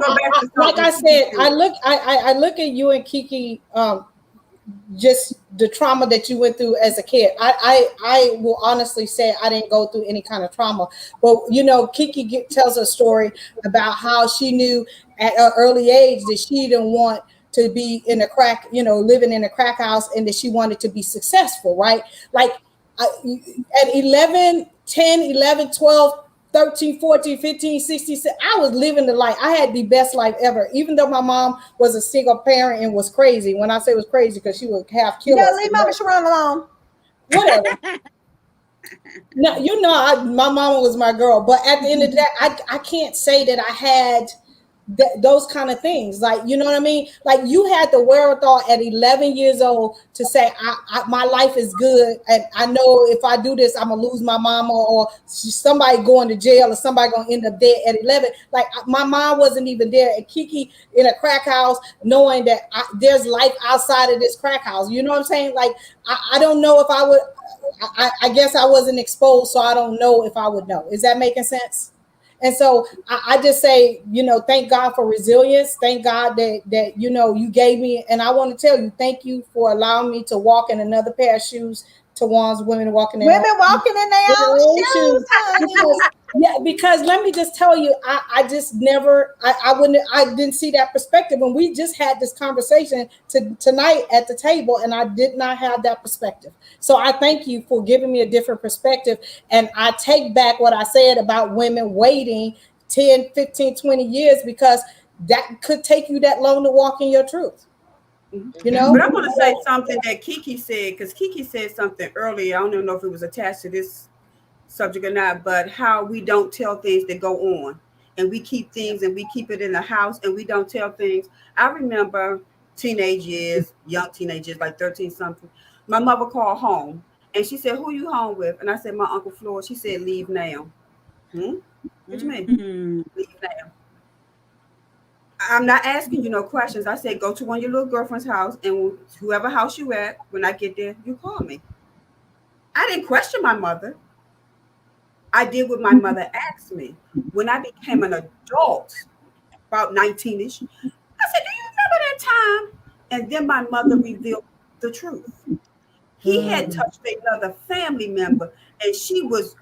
Like I said, I look at you and Kiki, just the trauma that you went through as a kid. I will honestly say I didn't go through any kind of trauma, but Kiki tells a story about how she knew at an early age that she didn't want to be in a crack, living in a crack house, and that she wanted to be successful, right? Like at 11, 10, 11, 12, 13, 14, 15, 16, I was living the life. I had the best life ever, even though my mom was a single parent and was crazy. When I say it was crazy, because she would half kill us. Leave Mama Sharon alone. Whatever. No, my mama was my girl. But at the end of the day, I can't say that I had those kind of things. Like, you know what I mean? Like, you had the wherewithal at 11 years old to say, my life is good, and I know if I do this, I'm gonna lose my mama, or somebody going to jail, or somebody gonna end up dead at 11. Like, my mom wasn't even there, and Kiki in a crack house, knowing that there's life outside of this crack house. You know what I'm saying? Like, I don't know if I would. I guess I wasn't exposed, so I don't know if I would know. Is that making sense? And so I just say, thank God for resilience. Thank God that you gave me. And I want to tell you, thank you for allowing me to walk in another pair of shoes to one's women walking in. Women walking in their own shoes, honey. Yeah, because let me just tell you, I just never, I didn't see that perspective. And we just had this conversation tonight at the table, and I did not have that perspective. So I thank you for giving me a different perspective. And I take back what I said about women waiting 10, 15, 20 years, because that could take you that long to walk in your truth. But I want to say something that Kiki said, because Kiki said something earlier. I don't even know if it was attached to this subject or not, but how we don't tell things that go on, and we keep things and we keep it in the house, and we don't tell things. I remember teenage years, young teenagers, like 13 something. My mother called home and she said, "Who you home with?" And I said, "My Uncle Floyd." She said, "Leave now." What you mean? Leave now. I'm not asking you no questions. I said, go to one of your little girlfriend's house, and whoever house you at, when I get there, you call me. I didn't question my mother. I did what my mother asked me. When I became an adult, about 19-ish, I said, "Do you remember that time?" And then my mother revealed the truth. He had touched another family member, and she was,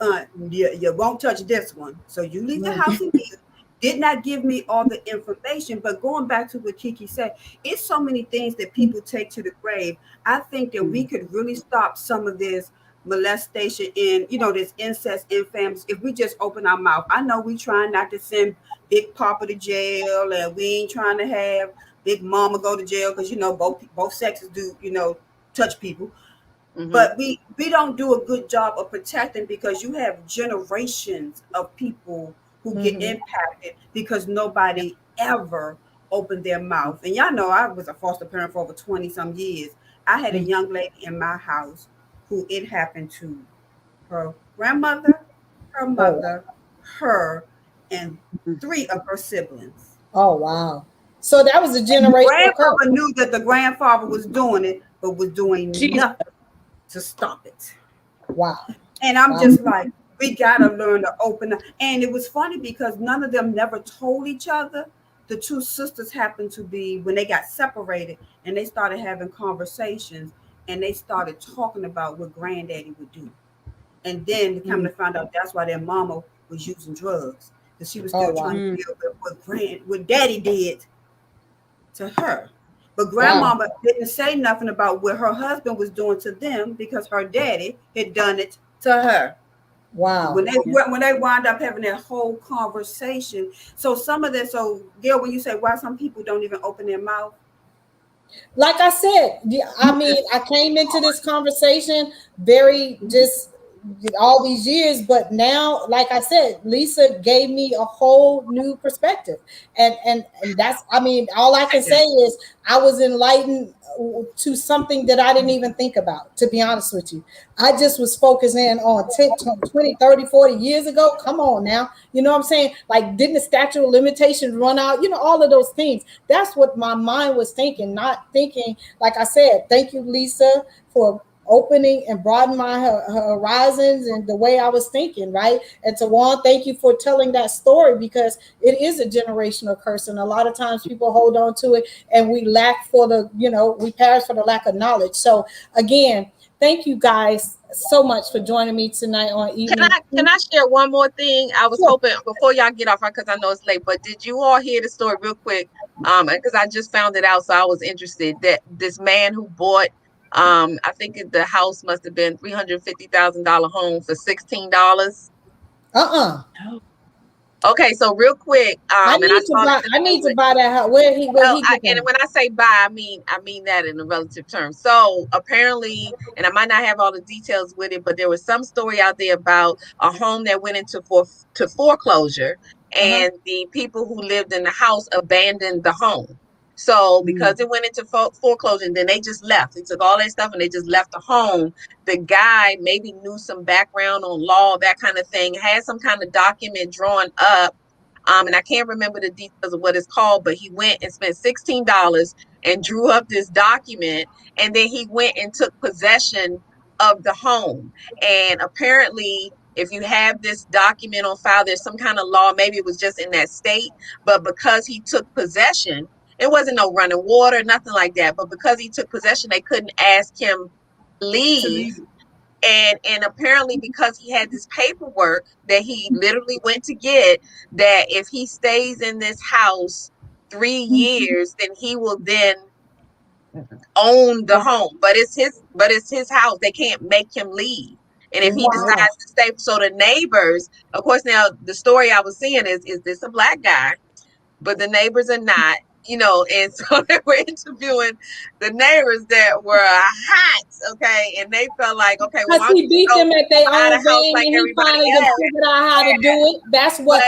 you won't touch this one. So you leave the house immediately. Did not give me all the information. But going back to what Kiki said, it's so many things that people take to the grave. I think that we could really stop some of this molestation in, this incest in families, if we just open our mouth. I know we trying not to send Big Papa to jail, and we ain't trying to have Big Mama go to jail, because both sexes do touch people. But we don't do a good job of protecting, because you have generations of people who get impacted because nobody ever opened their mouth. And y'all know I was a foster parent for over 20 some years. I had a young lady in my house who it happened to: her grandmother, her mother, her, and 3 of her siblings. Oh, wow. So that was a generational. Grandfather knew that the grandfather was doing it, but was doing nothing to stop it. Wow. And I'm just like, we gotta learn to open up. And it was funny because none of them never told each other. The 2 sisters happened to be, when they got separated and they started having conversations, and they started talking about what granddaddy would do. And then come to find out that's why their mama was using drugs, because she was still trying to deal with what daddy did to her. But grandmama didn't say nothing about what her husband was doing to them, because her daddy had done it to her. Wow. When they wind up having that whole conversation. So some of that, so Gail, when you say why some people don't even open their mouth. Like I said, I mean, I came into this conversation very just all these years, but now, like I said, Lisa gave me a whole new perspective, and that's, I mean, all I can say is I was enlightened to something that I didn't even think about, to be honest with you. I just was focusing on 10, 20, 30, 40 years ago. Come on now. You know what I'm saying? Like, didn't the statute of limitations run out? All of those things. That's what my mind was thinking, not thinking, like I said, thank you, Lisa, for opening and broadening my horizons and the way I was thinking, right? And Tawan, thank you for telling that story, because it is a generational curse, and a lot of times people hold on to it, and we lack for the, we perish for the lack of knowledge. So again, thank you guys so much for joining me tonight on Evening. Can I share one more thing? I was hoping before y'all get off, because I know it's late, but did you all hear the story real quick? Because I just found it out, so I was interested, that this man who bought, I think the house must have been $350,000 home for $16. Okay, so real quick, I need to buy that house. Where he and when I say buy, I mean that in a relative term. So apparently, and I might not have all the details with it, but there was some story out there about a home that went into foreclosure, and the people who lived in the house abandoned the home. So because it went into foreclosure, and then they just left. They took all their stuff and they just left the home. The guy maybe knew some background on law, that kind of thing, had some kind of document drawn up. And I can't remember the details of what it's called, but he went and spent $16 and drew up this document, and then he went and took possession of the home. And apparently, if you have this document on file, there's some kind of law, maybe it was just in that state, but because he took possession, it wasn't no running water, nothing like that. But because he took possession, they couldn't ask him to leave. And apparently because he had this paperwork that he literally went to get, that if he stays in this house 3 years, then he will then own the home. But it's his house. They can't make him leave. And if he decides to stay, so the neighbors, of course, now the story I was seeing is this a black guy? But the neighbors are not, and so they were interviewing the neighbors that were hot, okay, and they felt like, okay, well, because he beat them at their own game, like and he everybody finally else. figured out how to do it. That's what.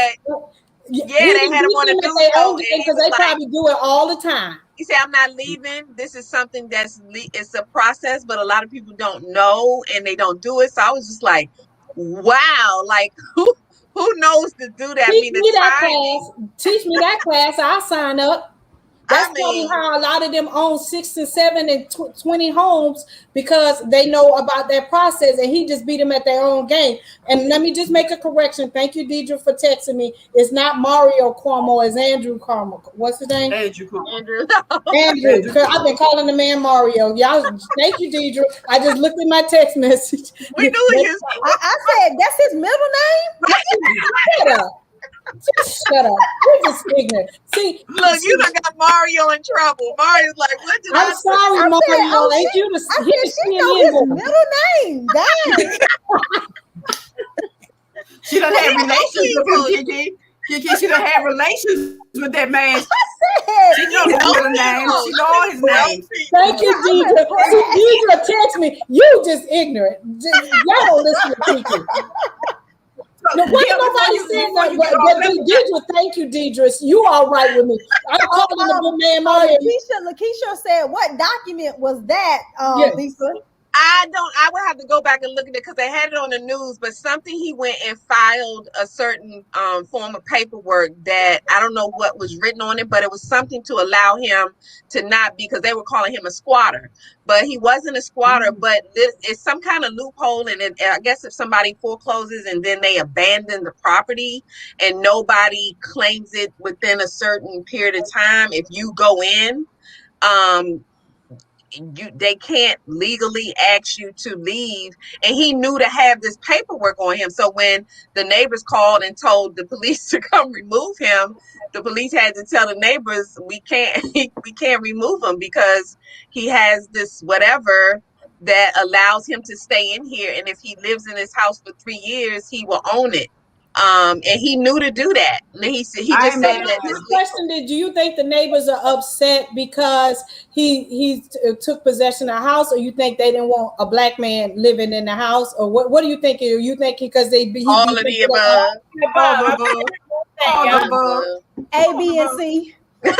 They had him on a news show because they probably do it all the time. He said, "I'm not leaving. This is something it's a process, but a lot of people don't know and they don't do it." So I was just like, "Wow, like who knows to do that?" Teach me that class. I'll sign up. That's probably how a lot of them own 6 and 7 and 20 homes, because they know about that process, and he just beat them at their own game. And let me just make a correction. Thank you, Deidre, for texting me. It's not Mario Cuomo, it's Andrew Cuomo. What's his name? Andrew Cuomo. Andrew. Because I've been calling the man Mario. Y'all, thank you, Deidre. I just looked at my text message. I said, that's his middle name? Shut up. Just shut up. You're just ignorant. See, look, you done got Mario in trouble. Mario's like, what did I'm sorry, Mario. Ain't you the she know his middle name? Dang. She done had relations with him, Kiki. She done had relations with that man. She knows his middle name. She knows his name. Thank you, Deidre. See, Deidre text me. You just ignorant. Y'all don't listen to Kiki. No, nobody said that, but Deidre, thank you, Deidre. You all right with me. I'm calling the good man Mario. Lakeisha said, what document was that, Lisa? I would have to go back and look at it because they had it on the news, but something he went and filed a certain form of paperwork that I don't know what was written on it, but it was something to allow him to not, because they were calling him a squatter, but he wasn't a squatter, but it's some kind of loophole. And I guess if somebody forecloses and then they abandon the property and nobody claims it within a certain period of time, if you go in, they can't legally ask you to leave. And he knew to have this paperwork on him. So when the neighbors called and told the police to come remove him, the police had to tell the neighbors, we can't remove him because he has this whatever that allows him to stay in here. And if he lives in his house for 3 years, he will own it. And he knew to do that. And he just said that. This question: do you think the neighbors are upset because he took possession of the house, or you think they didn't want a black man living in the house, or what do you think? You think because all of the above, all the above, A, B, and C. And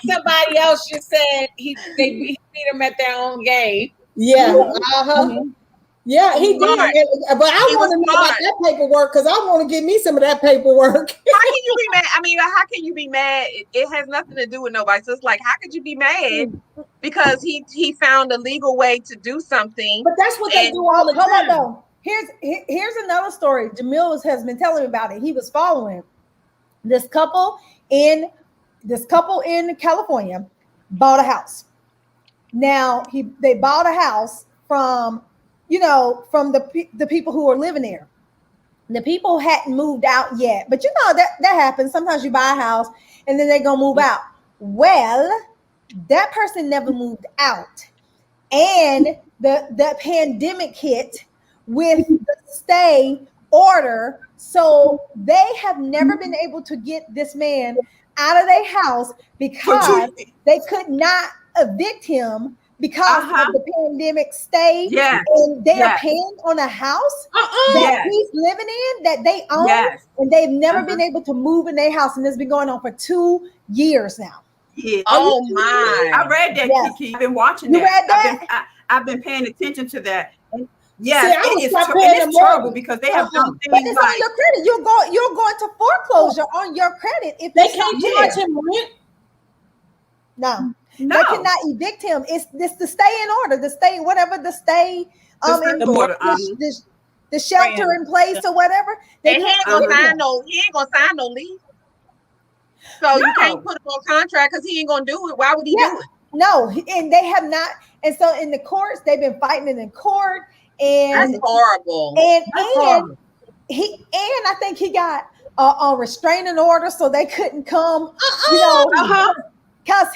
somebody else just said they beat them at their own game. Yeah. Yeah, he did. But I want to know about that paperwork because I want to get me some of that paperwork. How can you be mad? I mean, how can you be mad? It has nothing to do with nobody. So it's like, how could you be mad? Because he found a legal way to do something. But that's what they do all the time. Hold on, here's another story. Jamil has been telling me about it. He was following this couple in California bought a house. Now they bought a house from the people who are living there. The people hadn't moved out yet, but that happens. Sometimes you buy a house and then they're gonna move out. Well, that person never moved out, and the pandemic hit with the stay order, so they have never been able to get this man out of their house because they could not evict him because of the pandemic stay, and they're paying on a house that he's living in, that they own, and they've never been able to move in their house, and it's been going on for 2 years now. Yeah. Oh my! I read that, Kiki. I've been watching You that. read that? I've been paying attention to that. Yes, See, it is terrible because they have done But things it's on your credit. You're going to foreclosure on your credit if they can't charge him rent. No, they cannot evict him. It's the stay in order, the stay, whatever the stay, the shelter in place or whatever. He ain't gonna sign no lease. So you can't put him on contract because he ain't gonna do it. Why would he do it? No, and they have not. And so in the courts, they've been fighting it in court, and that's horrible. And I think he got a restraining order, so they couldn't come. Because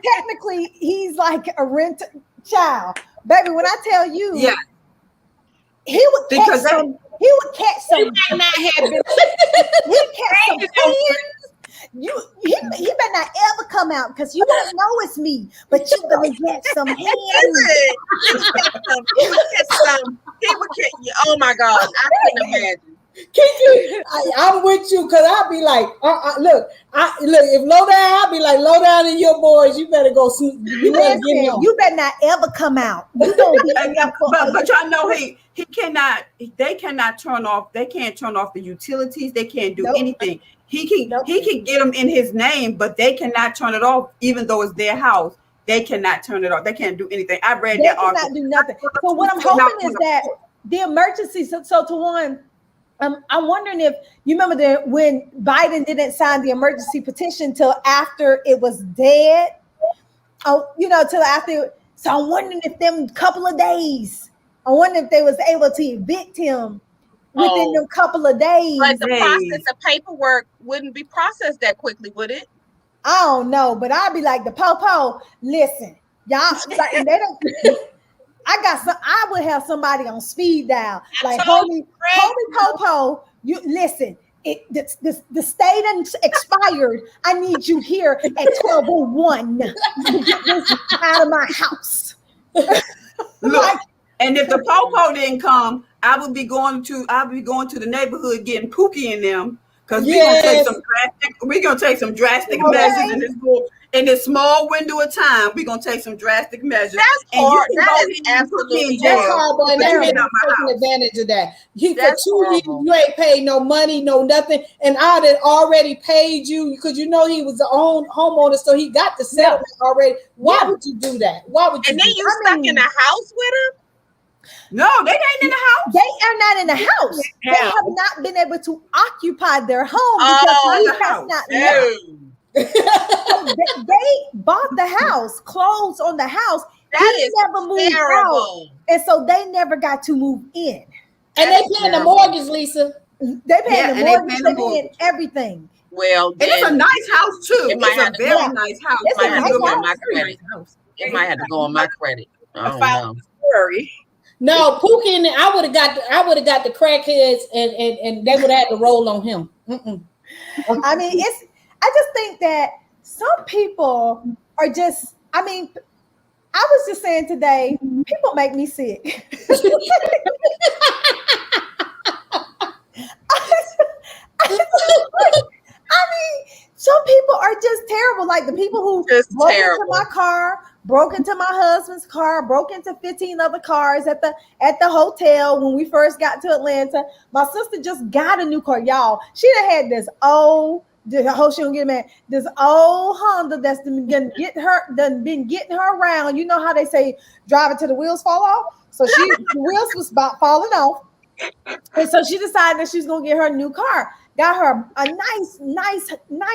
technically he's like a rent child, baby. When I tell you, he would catch some. He would catch some. He might not have been. He catch some hands. He better not ever come out because you don't know it's me, but you gonna get some hands. He would catch some. Oh my God, I couldn't imagine. I'm with you because I'll be like, look, if low down, I'll be like, low down in your boys, you better go. You better not ever come out. You don't be but y'all know he cannot. They cannot turn off. They can't turn off the utilities. They can't do anything. He can get them in his name, but they cannot turn it off, even though it's their house. They cannot turn it off. They can't do anything. I read that article. They cannot do nothing. So what I'm hoping is that the emergency. So to one. I'm wondering if you remember when Biden didn't sign the emergency petition till after it was dead. Till after. So I'm wondering if them couple of days. I wonder if they was able to evict him within them couple of days. But the process of paperwork wouldn't be processed that quickly, would it? I don't know, but I'd be like the po-po. Listen, y'all, they don't. I would have somebody on speed dial, like homie Popo. You listen. The stay done expired. I need you here at 12:01 to get this out of my house. Look, and if the Popo didn't come, I would be going to the neighborhood getting Pookie in them because we're gonna take some drastic measures in this small window of time. We're gonna take some drastic measures. That's hard. That is absolutely horrible. And they're taking advantage of that. For 2 years, you ain't paid no money, no nothing, and I had already paid you because he was the own homeowner, so he got the settlement already. Why would you do that? Why would you? And then you stuck in the house with him? No, they ain't in the house. They are not in the house. They have not been able to occupy their home because he has not left. They bought the house, closed on the house. That is never moved out, and so they never got to move in. And they paying the mortgage, Lisa. They paying the mortgage. They paying everything. Well, and it's a nice house too. It's a very nice house. It might have to go on my credit. It might have to go on my credit. I don't know. No, Pookie and I would have got the crackheads and they would have had to roll on him. I mean, I just think that some people are just, I was just saying today, people make me sick. Some people are just terrible. Like the people who broke into my car, broke into my husband's car, broke into 15 other cars at the hotel when we first got to Atlanta. My sister just got a new car, y'all. She done had this old. I hope she don't get mad. This old Honda that's been getting her around. You know how they say drive it till the wheels fall off. So the wheels was about falling off, and so she decided that she's gonna get her a new car. Got her a nice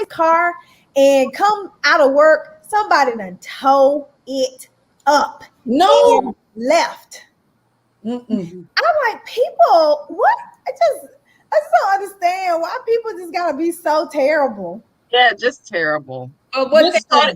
car, and come out of work, somebody done towed it up. No, left. I'm like, people, what? I just don't understand why people just gotta be so terrible. Yeah, just terrible. Oh, you saw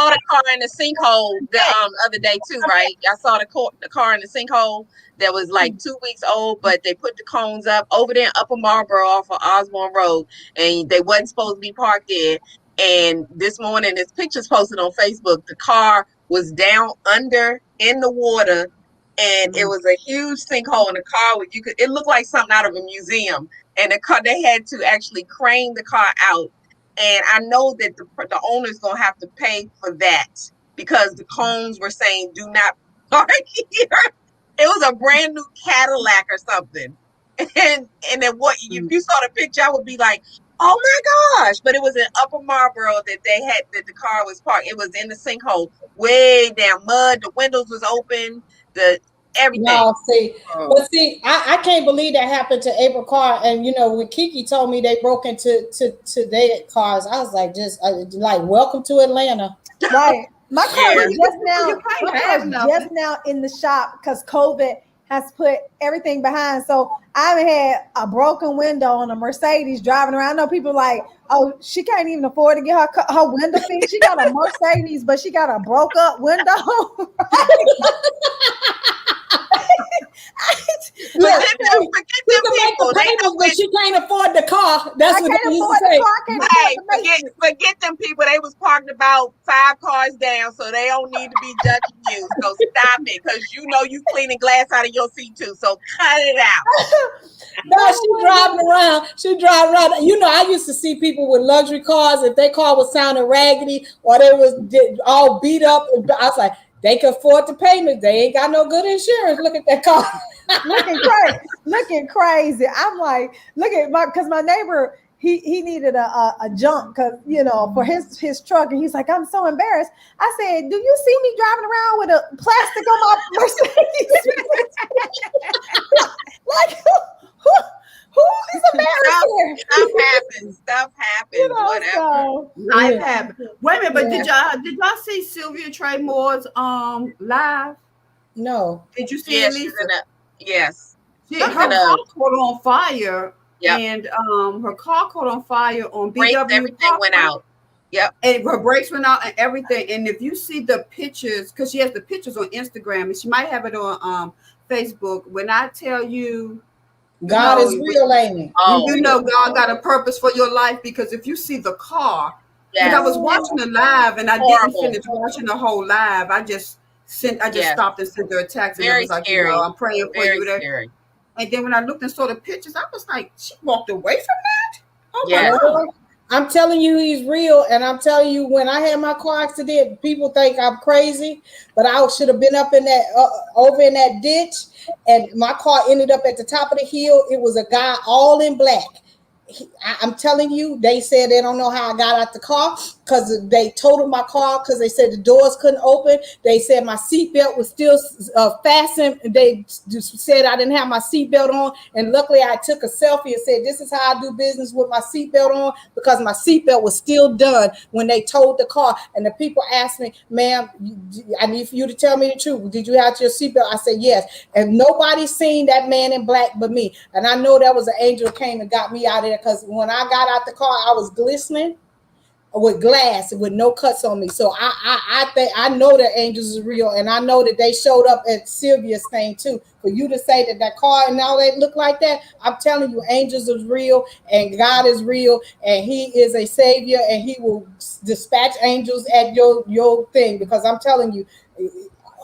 the car in the sinkhole the other day too, right? I saw the car in the sinkhole that was like 2 weeks old, but they put the cones up over there in Upper Marlboro off of Osborne Road, and they wasn't supposed to be parked there. And this morning, there's pictures posted on Facebook. The car was down under in the water, and it was a huge sinkhole in the car where it looked like something out of a museum. And the car, they had to actually crane the car out. And I know that the owner's gonna have to pay for that because the cones were saying do not park here. It was a brand new Cadillac or something. And then what if you saw the picture, I would be like, oh my gosh. But it was in Upper Marlboro that the car was parked. It was in the sinkhole, way down, mud, the windows was open, everything. No, see, but see, I can't believe that happened to April Carr. And when Kiki told me they broke into their cars, I was like, just like, welcome to Atlanta. Right. My car was just now in the shop because COVID has put everything behind. So I haven't had a broken window on a Mercedes driving around. I know people like, oh, she can't even afford to get her window fixed. She got a Mercedes, but she got a broke up window. Forget them people. They know but she can't afford the car. That's what they used to say. Right. Forget them people. They was parked about 5 cars down, so they don't need to be judging you. So stop it, because you cleaning glass out of your seat too. So cut it out. No, she driving around. I used to see people with luxury cars. If their car was sounding raggedy or they was all beat up, I was like, they can afford the payment. They ain't got no good insurance. Look at that car. looking crazy. I'm like, because my neighbor, he needed a jump because for his truck, and he's like, I'm so embarrassed. I said, do you see me driving around with a plastic on my Mercedes? Like who is embarrassed? Stuff happens. Whatever. Life happens. Wait a minute, but did y'all see Sylvia Trey Moore's live? No. Did you see it, Lisa? Yes. Her car caught on fire. Yep. And her car caught on fire on BW. Everything went out. Yep. And her brakes went out and everything. And if you see the pictures, because she has the pictures on Instagram, and she might have it on Facebook. When I tell you, God is real, ain't he? God got a purpose for your life, because if you see the car, because I was watching the live and I didn't finish watching the whole live. I just stopped and sent her a text, and I was like, I'm praying for you there. And then when I looked and saw the pictures, I was like, she walked away from that? Oh my God. I'm telling you, he's real. And I'm telling you, when I had my car accident, people think I'm crazy, but I should have been up in that, over in that ditch. And my car ended up at the top of the hill. It was a guy all in black. I'm telling you, they said they don't know how I got out the car because they totaled my car because they said the doors couldn't open. They said my seatbelt was still fastened. They said I didn't have my seatbelt on. And luckily I took a selfie and said, this is how I do business with my seatbelt on, because my seatbelt was still done when they towed the car. And the people asked me, ma'am, I need for you to tell me the truth. Did you have your seatbelt? I said, yes. And nobody seen that man in black but me. And I know that was an angel that came and got me out of there, because when I got out the car, I was glistening with glass with no cuts on me. So I think I know that angels is real, and I know that they showed up at Sylvia's thing too. For you to say that car and all that look like that, I'm telling you, angels is real and God is real, and He is a savior, and He will dispatch angels at your thing, because I'm telling you,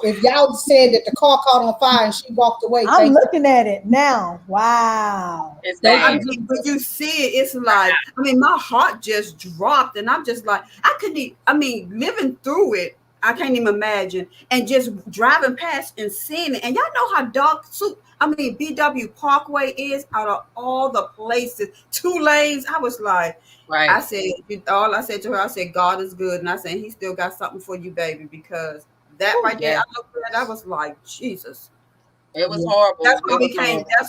if y'all said that the car caught on fire and she walked away, I'm looking at it now. Wow. When you see it, it's like, my heart just dropped, and I'm just like, living through it, I can't even imagine. And just driving past and seeing it. And y'all know how dark BW Parkway is out of all the places. 2 lanes. I was like, right. I said to her, I said, God is good. And I said, He still got something for you, baby, because that there, I looked at it, I was like, Jesus. It was horrible. That's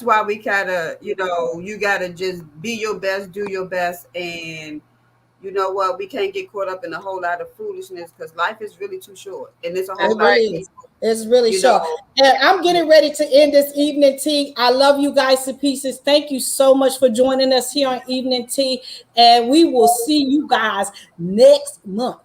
why we gotta, you gotta just be your best, do your best. And you know what? We can't get caught up in a whole lot of foolishness, because life is really too short. And it's a whole lot of people. It's really short. And I'm getting ready to end this evening tea. I love you guys to pieces. Thank you so much for joining us here on Evening Tea. And we will see you guys next month.